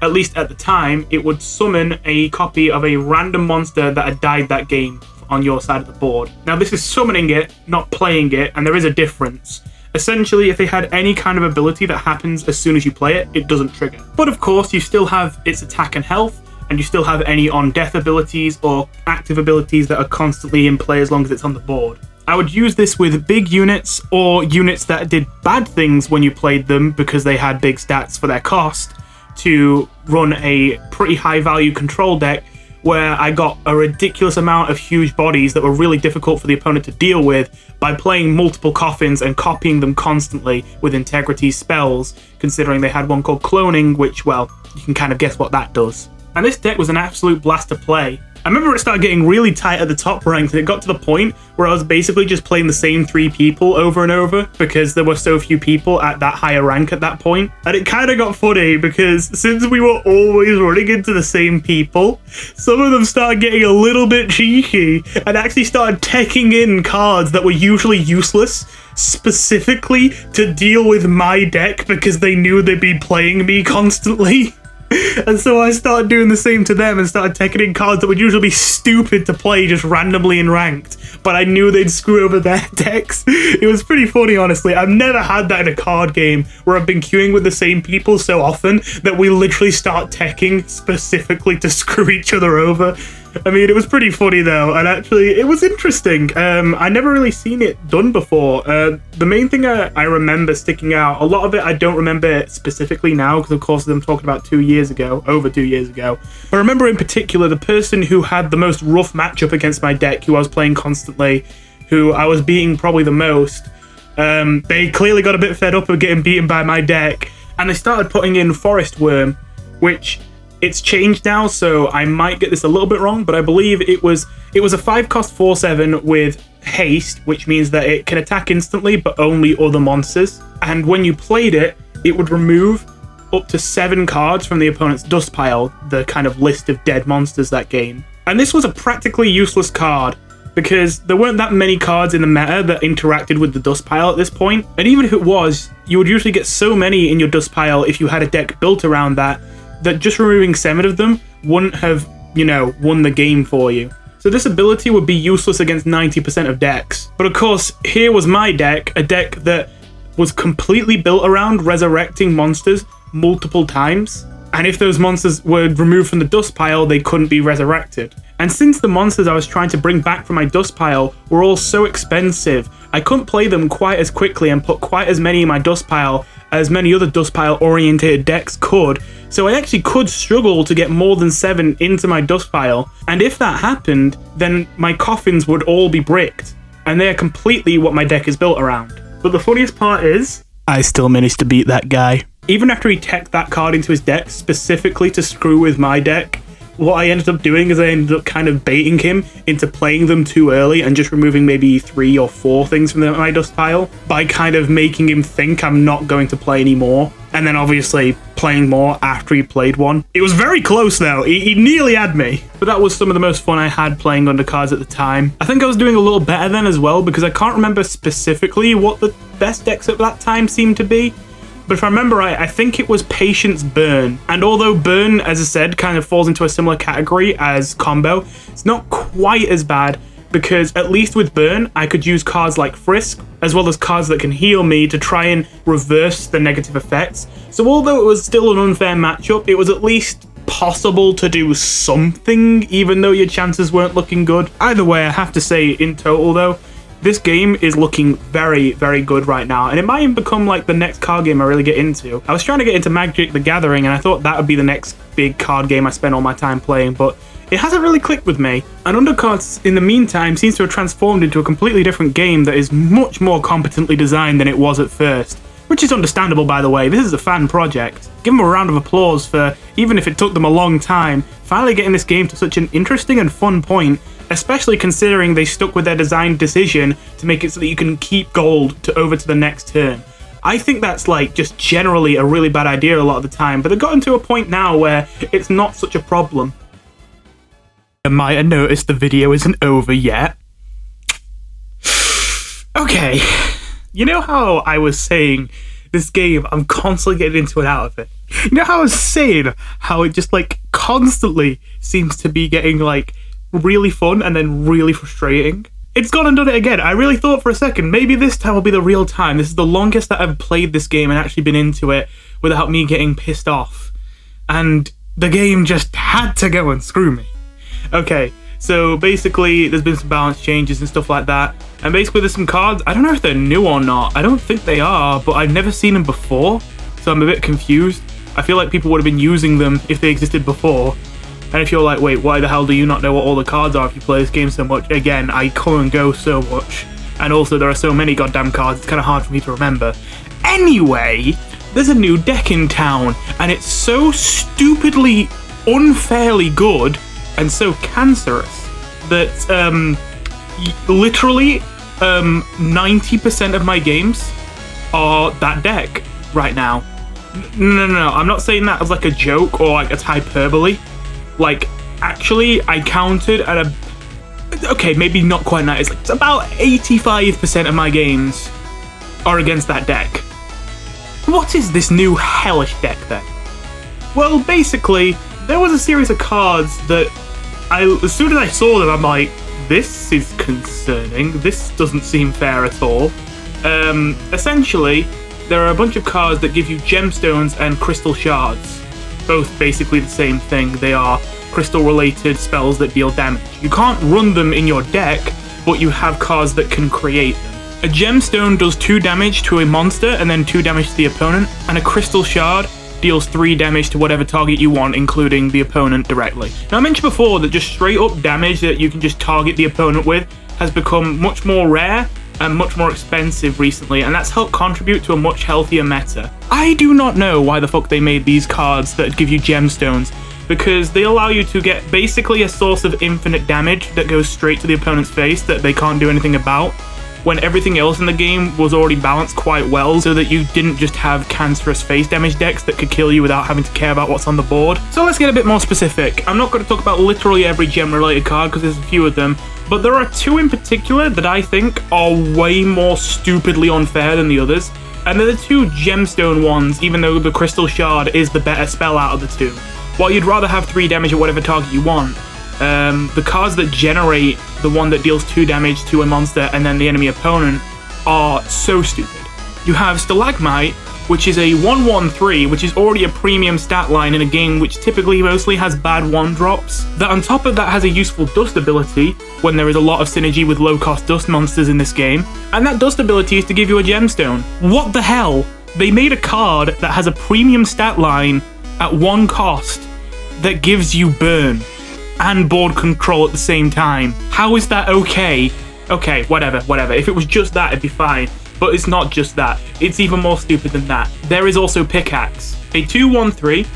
at least at the time, it would summon a copy of a random monster that had died that game on your side of the board. Now this is summoning it, not playing it, and there is a difference. Essentially, if they had any kind of ability that happens as soon as you play it, it doesn't trigger. But of course, you still have its attack and health, and you still have any on-death abilities or active abilities that are constantly in play as long as it's on the board. I would use this with big units or units that did bad things when you played them because they had big stats for their cost, to run a pretty high value Control deck where I got a ridiculous amount of huge bodies that were really difficult for the opponent to deal with by playing multiple coffins and copying them constantly with integrity spells, considering they had one called cloning, which, well, you can kind of guess what that does. And this deck was an absolute blast to play. I remember it started getting really tight at the top ranks, and it got to the point where I was basically just playing the same 3 people over and over because there were so few people at that higher rank at that point. And it kind of got funny because since we were always running into the same people, some of them started getting a little bit cheeky and actually started teching in cards that were usually useless specifically to deal with my deck because they knew they'd be playing me constantly. And so I started doing the same to them and started taking in cards that would usually be stupid to play just randomly in ranked, but I knew they'd screw over their decks. It was pretty funny, honestly. I've never had that in a card game where I've been queuing with the same people so often that we literally start teching specifically to screw each other over. I mean, it was pretty funny though, and actually it was interesting. I never really seen it done before. The main thing I remember sticking out, a lot of it I don't remember specifically now because of course I'm talking about over 2 years ago. But I remember in particular the person who had the most rough matchup against my deck, who I was playing constantly, who I was beating probably the most. They clearly got a bit fed up of getting beaten by my deck, and they started putting in Forest Worm, which it's changed now, so I might get this a little bit wrong, but I believe it was a 5-cost 4/7 with haste, which means that it can attack instantly, but only other monsters. And when you played it, it would remove up to 7 cards from the opponent's dust pile, the kind of list of dead monsters that game. And this was a practically useless card, because there weren't that many cards in the meta that interacted with the dust pile at this point. And even if it was, you would usually get so many in your dust pile if you had a deck built around that just removing 7 of them wouldn't have, won the game for you. So this ability would be useless against 90% of decks. But of course, here was my deck, a deck that was completely built around resurrecting monsters multiple times. And if those monsters were removed from the dust pile, they couldn't be resurrected. And since the monsters I was trying to bring back from my dust pile were all so expensive, I couldn't play them quite as quickly and put quite as many in my dust pile as many other dust pile oriented decks could. So I actually could struggle to get more than 7 into my dust pile. And if that happened, then my coffins would all be bricked. And they are completely what my deck is built around. But the funniest part is, I still managed to beat that guy. Even after he teched that card into his deck specifically to screw with my deck, what I ended up doing is I ended up kind of baiting him into playing them too early and just removing maybe 3 or 4 things from my dust pile by kind of making him think I'm not going to play anymore. And then obviously playing more after he played one. It was very close though, he nearly had me. But that was some of the most fun I had playing Undercards at the time. I think I was doing a little better then as well because I can't remember specifically what the best decks at that time seemed to be. But if I remember right, I think it was Patience Burn. And although Burn, as I said, kind of falls into a similar category as Combo, it's not quite as bad because at least with Burn, I could use cards like Frisk, as well as cards that can heal me to try and reverse the negative effects. So although it was still an unfair matchup, it was at least possible to do something, even though your chances weren't looking good. Either way, I have to say, in total though, this game is looking very, very good right now, and it might even become like the next card game I really get into. I was trying to get into Magic the Gathering, and I thought that would be the next big card game I spend all my time playing, but it hasn't really clicked with me. And Undercards, in the meantime, seems to have transformed into a completely different game that is much more competently designed than it was at first. Which is understandable, by the way. This is a fan project. Give them a round of applause for, even if it took them a long time, finally getting this game to such an interesting and fun point, especially considering they stuck with their design decision to make it so that you can keep gold over to the next turn. I think that's like just generally a really bad idea a lot of the time, but they've gotten to a point now where it's not such a problem. You might have noticed the video isn't over yet. Okay. You know how I was saying this game, I'm constantly getting into and out of it? You know how I was saying how it just like constantly seems to be getting like really fun and then really frustrating? It's gone and done it again. I really thought for a second, maybe this time will be the real time. This is the longest that I've played this game and actually been into it without me getting pissed off. And the game just had to go and screw me. Okay, so basically there's been some balance changes and stuff like that. And basically there's some cards, I don't know if they're new or not. I don't think they are, but I've never seen them before. So I'm a bit confused. I feel like people would have been using them if they existed before. And if you're like, wait, why the hell do you not know what all the cards are if you play this game so much? Again, I come and go so much. And also there are so many goddamn cards, it's kind of hard for me to remember. Anyway, there's a new deck in town, and it's so stupidly, unfairly good, and so cancerous, that literally 90% of my games are that deck right now. No, I'm not saying that as like a joke or like as hyperbole. Like, actually, I counted at okay, maybe not quite that. It's like about 85% of my games are against that deck. What is this new hellish deck then? Well, basically, there was a series of cards that as soon as I saw them, I'm like, this is concerning. This doesn't seem fair at all. Essentially, there are a bunch of cards that give you gemstones and crystal shards. Both basically the same thing. They are crystal-related spells that deal damage. You can't run them in your deck, but you have cards that can create them. A gemstone does 2 damage to a monster and then 2 damage to the opponent, and a crystal shard deals 3 damage to whatever target you want, including the opponent directly. Now, I mentioned before that just straight up damage that you can just target the opponent with has become much more rare and much more expensive recently, and that's helped contribute to a much healthier meta. I do not know why the fuck they made these cards that give you gemstones, because they allow you to get basically a source of infinite damage that goes straight to the opponent's face that they can't do anything about, when everything else in the game was already balanced quite well, so that you didn't just have cancerous face damage decks that could kill you without having to care about what's on the board. So let's get a bit more specific. I'm not going to talk about literally every gem-related card because there's a few of them, but there are 2 in particular that I think are way more stupidly unfair than the others, and they're the 2 gemstone ones, even though the crystal shard is the better spell out of the 2. While you'd rather have 3 damage at whatever target you want, the cards that generate the one that deals 2 damage to a monster and then the enemy opponent are so stupid. You have Stalagmite, which is a 1/1/3, which is already a premium stat line in a game which typically mostly has bad 1-drops. That on top of that has a useful dust ability, when there is a lot of synergy with low-cost dust monsters in this game, and that dust ability is to give you a gemstone. What the hell? They made a card that has a premium stat line at 1 cost that gives you burn and board control at the same time. How is that okay? Okay, whatever. If it was just that, it'd be fine. But it's not just that. It's even more stupid than that. There is also Pickaxe, a 2/1/3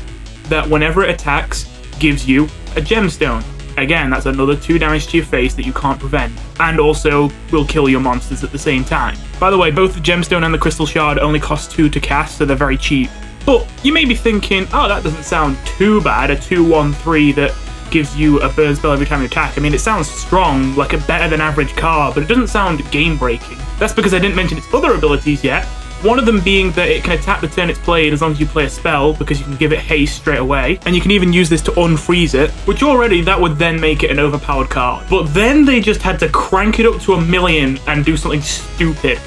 that whenever it attacks, gives you a gemstone. Again, that's another 2 damage to your face that you can't prevent, and also will kill your monsters at the same time. By the way, both the gemstone and the crystal shard only cost 2 to cast, so they're very cheap. But you may be thinking, oh, that doesn't sound too bad, a 2/1/3 that gives you a burn spell every time you attack. I mean, it sounds strong, like a better than average card, but it doesn't sound game-breaking. That's because I didn't mention its other abilities yet. One of them being that it can attack the turn it's played as long as you play a spell, because you can give it haste straight away, and you can even use this to unfreeze it, which already that would then make it an overpowered card. But then they just had to crank it up to 1,000,000 and do something stupid.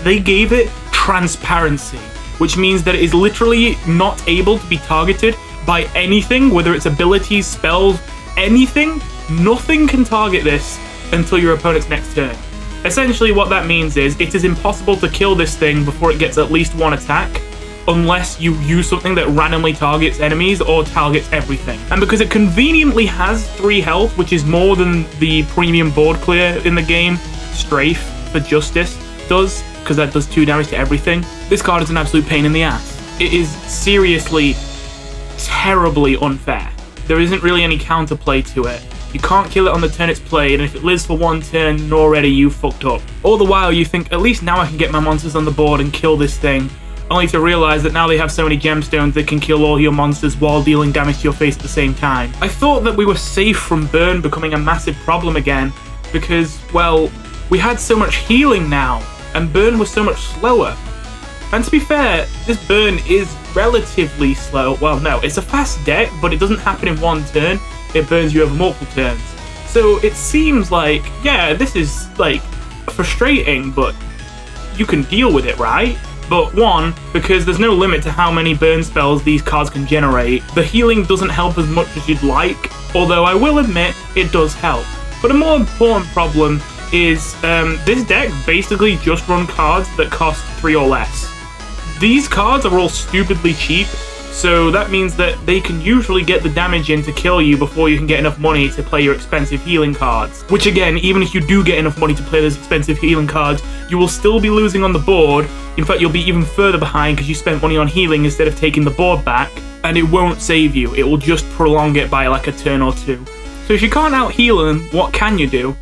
They gave it transparency, which means that it is literally not able to be targeted by anything, whether it's abilities, spells, anything. Nothing can target this until your opponent's next turn. Essentially what that means is it is impossible to kill this thing before it gets at least 1 attack, unless you use something that randomly targets enemies or targets everything. And because it conveniently has 3 health, which is more than the premium board clear in the game, Strafe for Justice does, because that does 2 damage to everything, this card is an absolute pain in the ass. It is seriously terribly unfair. There isn't really any counterplay to it. You can't kill it on the turn it's played, and if it lives for 1 turn, then already you fucked up. All the while you think, at least now I can get my monsters on the board and kill this thing, only to realize that now they have so many gemstones they can kill all your monsters while dealing damage to your face at the same time. I thought that we were safe from burn becoming a massive problem again, because, well, we had so much healing now, and burn was so much slower. And to be fair, this burn is relatively slow. Well, no, it's a fast deck, but it doesn't happen in 1 turn. It burns you over multiple turns. So it seems like, yeah, this is, like, frustrating, but you can deal with it, right? But 1, because there's no limit to how many burn spells these cards can generate, the healing doesn't help as much as you'd like, although I will admit it does help. But a more important problem is this deck basically just run cards that cost 3 or less. These cards are all stupidly cheap, So that means that they can usually get the damage in to kill you before you can get enough money to play your expensive healing cards. Which again, even if you do get enough money to play those expensive healing cards, you will still be losing on the board. In fact, you'll be even further behind because you spent money on healing instead of taking the board back, and it won't save you. It will just prolong it by like a turn or two. So if you can't out-heal them, what can you do?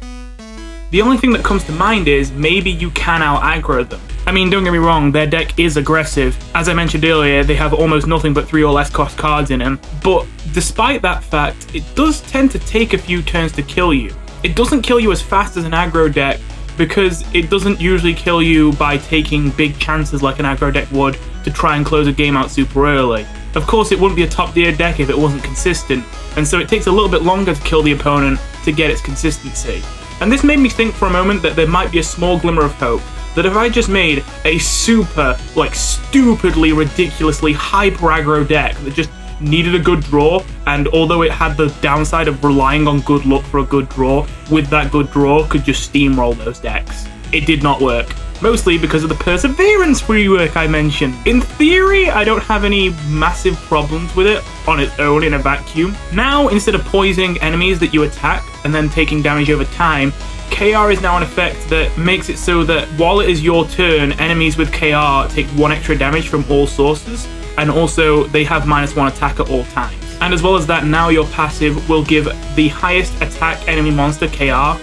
The only thing that comes to mind is maybe you can out-aggro them. I mean, don't get me wrong, their deck is aggressive. As I mentioned earlier, they have almost nothing but 3 or less cost cards in them. But despite that fact, it does tend to take a few turns to kill you. It doesn't kill you as fast as an aggro deck because it doesn't usually kill you by taking big chances like an aggro deck would to try and close a game out super early. Of course, it wouldn't be a top tier deck if it wasn't consistent, and so it takes a little bit longer to kill the opponent to get its consistency. And this made me think for a moment that there might be a small glimmer of hope. That if I just made a super, like, stupidly, ridiculously hyper aggro deck that just needed a good draw, and although it had the downside of relying on good luck for a good draw, with that good draw could just steamroll those decks. It did not work. Mostly because of the perseverance rework I mentioned. In theory, I don't have any massive problems with it on its own in a vacuum. Now, instead of poisoning enemies that you attack and then taking damage over time, KR is now an effect that makes it so that while it is your turn, enemies with KR take 1 extra damage from all sources, and also they have -1 attack at all times. And as well as that, now your passive will give the highest attack enemy monster KR,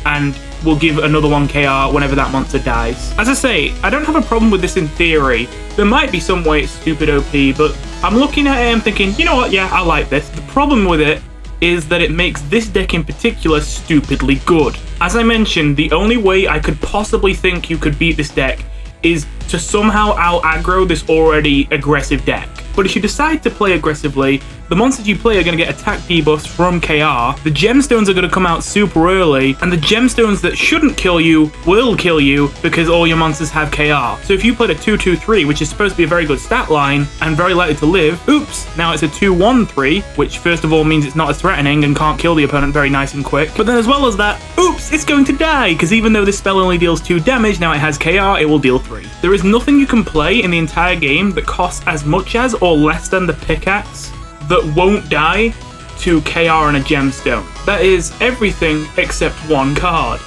and will give another one KR whenever that monster dies. As I say, I don't have a problem with this in theory. There might be some way it's stupid OP, but I'm looking at it and thinking, you know what, yeah, I like this. The problem with it is that it makes this deck in particular stupidly good. As I mentioned, the only way I could possibly think you could beat this deck is to somehow out-aggro this already aggressive deck. But if you decide to play aggressively, the monsters you play are going to get attack debuffs from KR, the gemstones are going to come out super early, and the gemstones that shouldn't kill you will kill you because all your monsters have KR. So if you played a 2-2-3, which is supposed to be a very good stat line and very likely to live, oops, now it's a 2-1-3, which first of all means it's not as threatening and can't kill the opponent very nice and quick. But then as well as that, oops, it's going to die, because even though this spell only deals 2 damage, now it has KR, it will deal 3. There is nothing you can play in the entire game that costs as much as or less than the pickaxe that won't die to KR and a gemstone. That is everything except 1 card.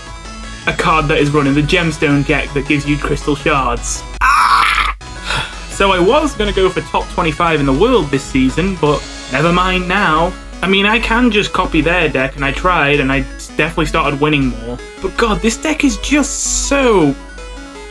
A card that is running the gemstone deck that gives you crystal shards. Ah! So I was going to go for top 25 in the world this season, but never mind now. I mean, I can just copy their deck, and I tried, and I definitely started winning more. But god, this deck is just so...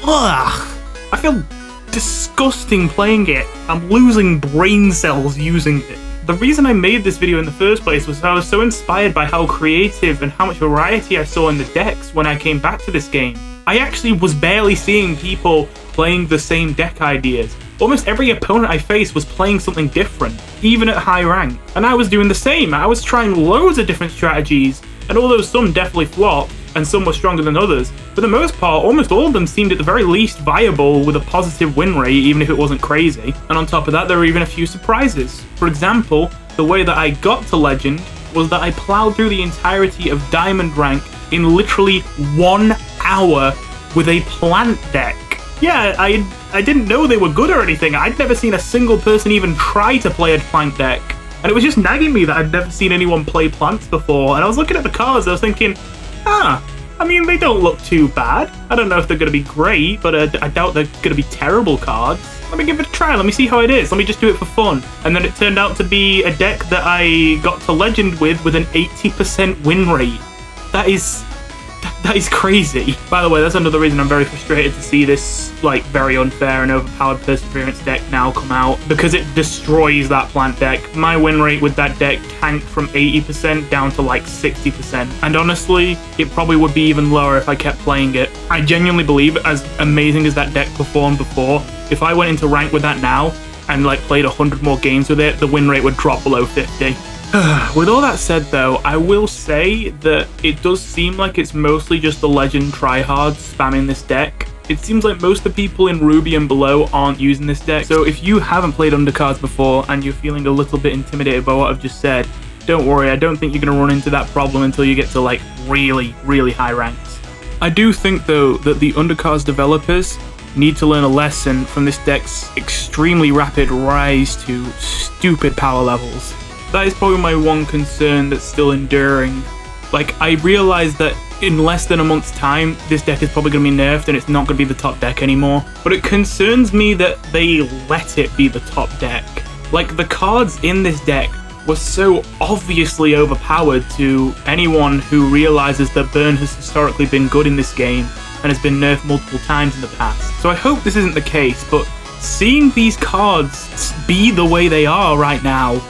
Ugh. I feel disgusting playing it. I'm losing brain cells using it. The reason I made this video in the first place was I was so inspired by how creative and how much variety I saw in the decks when I came back to this game. I actually was barely seeing people playing the same deck ideas. Almost every opponent I faced was playing something different, even at high rank. And I was doing the same. I was trying loads of different strategies, and although some definitely flopped, and some were stronger than others, for the most part, almost all of them seemed at the very least viable with a positive win rate, even if it wasn't crazy. And on top of that, there were even a few surprises. For example, the way that I got to Legend was that I plowed through the entirety of Diamond rank in literally 1 hour with a plant deck. Yeah, I didn't know they were good or anything. I'd never seen a single person even try to play a plant deck. And it was just nagging me that I'd never seen anyone play plants before. And I was looking at the cards, I was thinking, I mean, they don't look too bad. I don't know if they're going to be great, but I doubt they're going to be terrible cards. Let me give it a try, let me see how it is, let me just do it for fun. And then it turned out to be a deck that I got to Legend with an 80% win rate. That is crazy. By the way, that's another reason I'm very frustrated to see this, like, very unfair and overpowered Perseverance deck now come out, because it destroys that plant deck. My win rate with that deck tanked from 80% down to like 60%. And honestly, it probably would be even lower if I kept playing it. I genuinely believe, as amazing as that deck performed before, if I went into rank with that now and like played 100 more games with it, the win rate would drop below 50. With all that said though, I will say that it does seem like it's mostly just the Legend tryhards spamming this deck. It seems like most of the people in Ruby and below aren't using this deck, so if you haven't played Undercards before and you're feeling a little bit intimidated by what I've just said, don't worry, I don't think you're going to run into that problem until you get to like really, really high ranks. I do think though that the Undercards developers need to learn a lesson from this deck's extremely rapid rise to stupid power levels. That is probably my one concern that's still enduring. Like, I realize that in less than a month's time, this deck is probably going to be nerfed and it's not going to be the top deck anymore. But it concerns me that they let it be the top deck. Like, the cards in this deck were so obviously overpowered to anyone who realizes that burn has historically been good in this game and has been nerfed multiple times in the past. So I hope this isn't the case, but seeing these cards be the way they are right now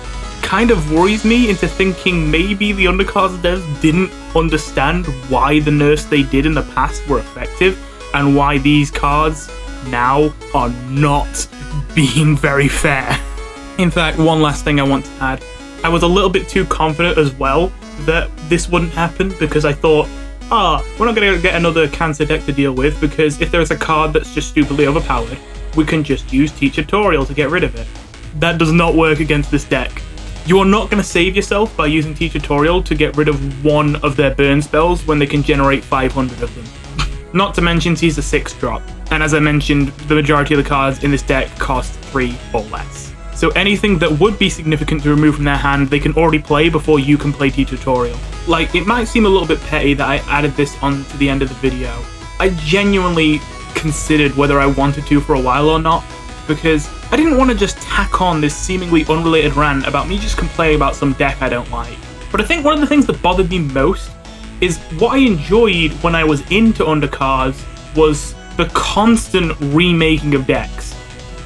kind of worries me into thinking maybe the Undercards devs didn't understand why the nerfs they did in the past were effective and why these cards now are not being very fair. In fact, one last thing I want to add. I was a little bit too confident as well that this wouldn't happen because I thought, we're not going to get another cancer deck to deal with because if there's a card that's just stupidly overpowered, we can just use Tutorial to get rid of it. That does not work against this deck. You are not going to save yourself by using Tutorial to get rid of one of their burn spells when they can generate 500 of them. Not to mention he's a 6-drop, and as I mentioned, the majority of the cards in this deck cost 3 or less. So anything that would be significant to remove from their hand, they can already play before you can play Tutorial. Like, it might seem a little bit petty that I added this on to the end of the video. I genuinely considered whether I wanted to for a while or not, because I didn't want to just tack on this seemingly unrelated rant about me just complaining about some deck I don't like. But I think one of the things that bothered me most is what I enjoyed when I was into Undercards was the constant remaking of decks.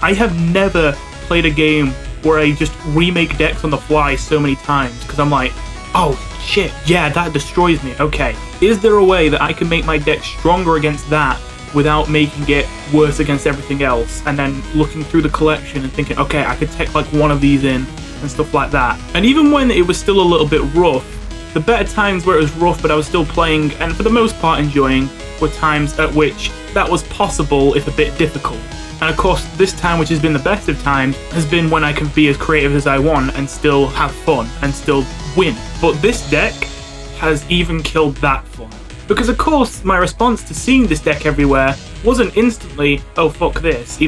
I have never played a game where I just remake decks on the fly so many times because I'm like, oh shit, yeah, that destroys me. Okay, is there a way that I can make my deck stronger against that without making it worse against everything else? And then looking through the collection and thinking, okay, I could take like one of these in and stuff like that. And even when it was still a little bit rough, the better times where it was rough but I was still playing and for the most part enjoying were times at which that was possible if a bit difficult. And of course, this time, which has been the best of times, has been when I can be as creative as I want and still have fun and still win. But this deck has even killed that fun. Because of course, my response to seeing this deck everywhere wasn't instantly, oh fuck this,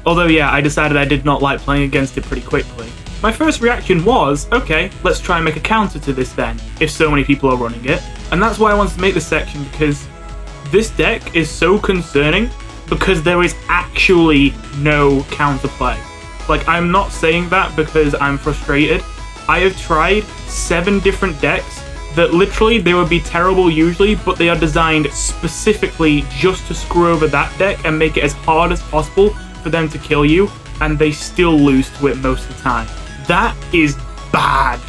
although yeah, I decided I did not like playing against it pretty quickly. My first reaction was, okay, let's try and make a counter to this then, if so many people are running it. And that's why I wanted to make this section, because this deck is so concerning because there is actually no counterplay. Like, I'm not saying that because I'm frustrated. I have tried 7 different decks that literally they would be terrible usually, but they are designed specifically just to screw over that deck and make it as hard as possible for them to kill you, and they still lose to it most of the time. That is bad.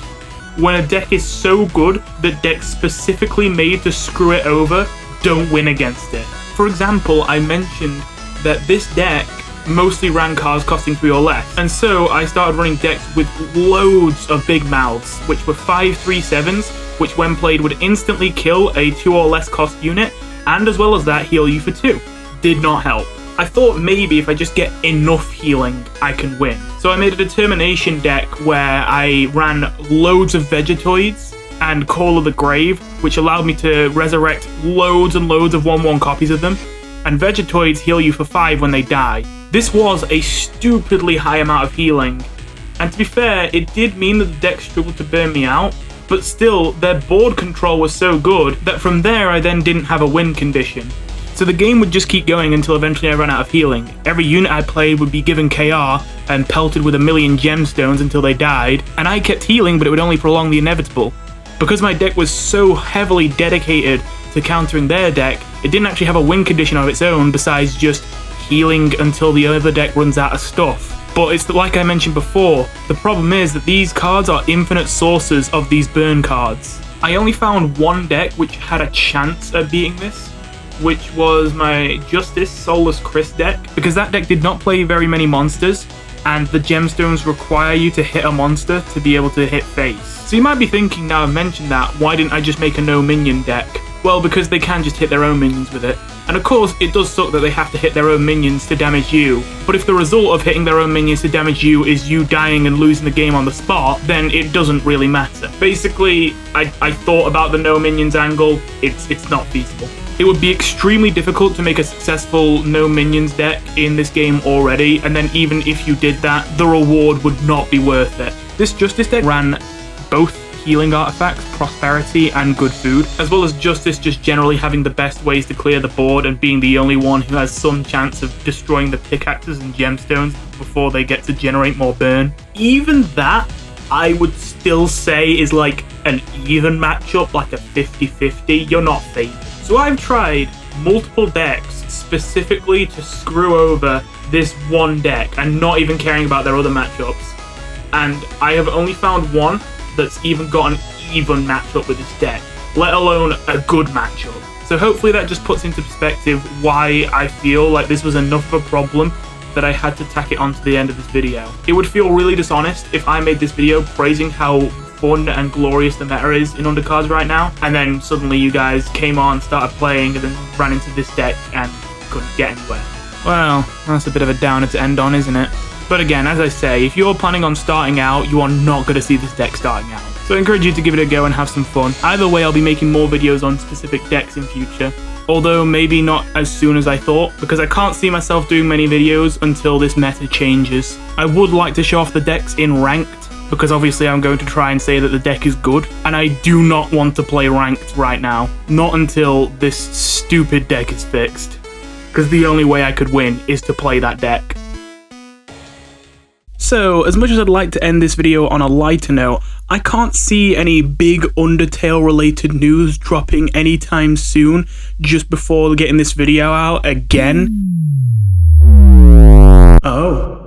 When a deck is so good that decks specifically made to screw it over don't win against it. For example, I mentioned that this deck mostly ran cards costing 3 or less, and so I started running decks with loads of big mouths, which were 5/3/7s, which when played would instantly kill a 2 or less cost unit, and as well as that heal you for 2. Did not help. I thought maybe if I just get enough healing, I can win. So I made a determination deck where I ran loads of Vegetoids and Call of the Grave, which allowed me to resurrect loads and loads of 1/1 copies of them. And Vegetoids heal you for 5 when they die. This was a stupidly high amount of healing. And to be fair, it did mean that the deck struggled to burn me out, but still, their board control was so good that from there I then didn't have a win condition. So the game would just keep going until eventually I ran out of healing. Every unit I played would be given KR and pelted with 1,000,000 gemstones until they died, and I kept healing, but it would only prolong the inevitable. Because my deck was so heavily dedicated to countering their deck, it didn't actually have a win condition of its own besides just healing until the other deck runs out of stuff. But it's like I mentioned before, the problem is that these cards are infinite sources of these burn cards. I only found one deck which had a chance at beating this, which was my Justice Soulless Chris deck, because that deck did not play very many monsters, and the gemstones require you to hit a monster to be able to hit face. So you might be thinking, now I've mentioned that, why didn't I just make a no minion deck? Well, because they can just hit their own minions with it. And of course, it does suck that they have to hit their own minions to damage you, but if the result of hitting their own minions to damage you is you dying and losing the game on the spot, then it doesn't really matter. Basically, I thought about the no minions angle, it's not feasible. It would be extremely difficult to make a successful no minions deck in this game already, and then even if you did that, the reward would not be worth it. This Justice deck ran both healing artifacts, prosperity, and good food, as well as Justice just generally having the best ways to clear the board and being the only one who has some chance of destroying the pickaxes and gemstones before they get to generate more burn. Even that, I would still say is like an even matchup, like a 50-50. You're not favored. So I've tried multiple decks specifically to screw over this one deck and not even caring about their other matchups. And I have only found one that's even got an even matchup with this deck, let alone a good matchup. So hopefully that just puts into perspective why I feel like this was enough of a problem that I had to tack it onto the end of this video. It would feel really dishonest if I made this video praising how fun and glorious the meta is in Undercards right now, and then suddenly you guys came on, started playing, and then ran into this deck and couldn't get anywhere. Well, that's a bit of a downer to end on, isn't it? But again, as I say, if you're planning on starting out, you are not going to see this deck starting out. So I encourage you to give it a go and have some fun. Either way, I'll be making more videos on specific decks in future. Although maybe not as soon as I thought, because I can't see myself doing many videos until this meta changes. I would like to show off the decks in ranked, because obviously I'm going to try and say that the deck is good, and I do not want to play ranked right now. Not until this stupid deck is fixed. Because the only way I could win is to play that deck. So, as much as I'd like to end this video on a lighter note, I can't see any big Undertale related news dropping anytime soon just before getting this video out again. Oh.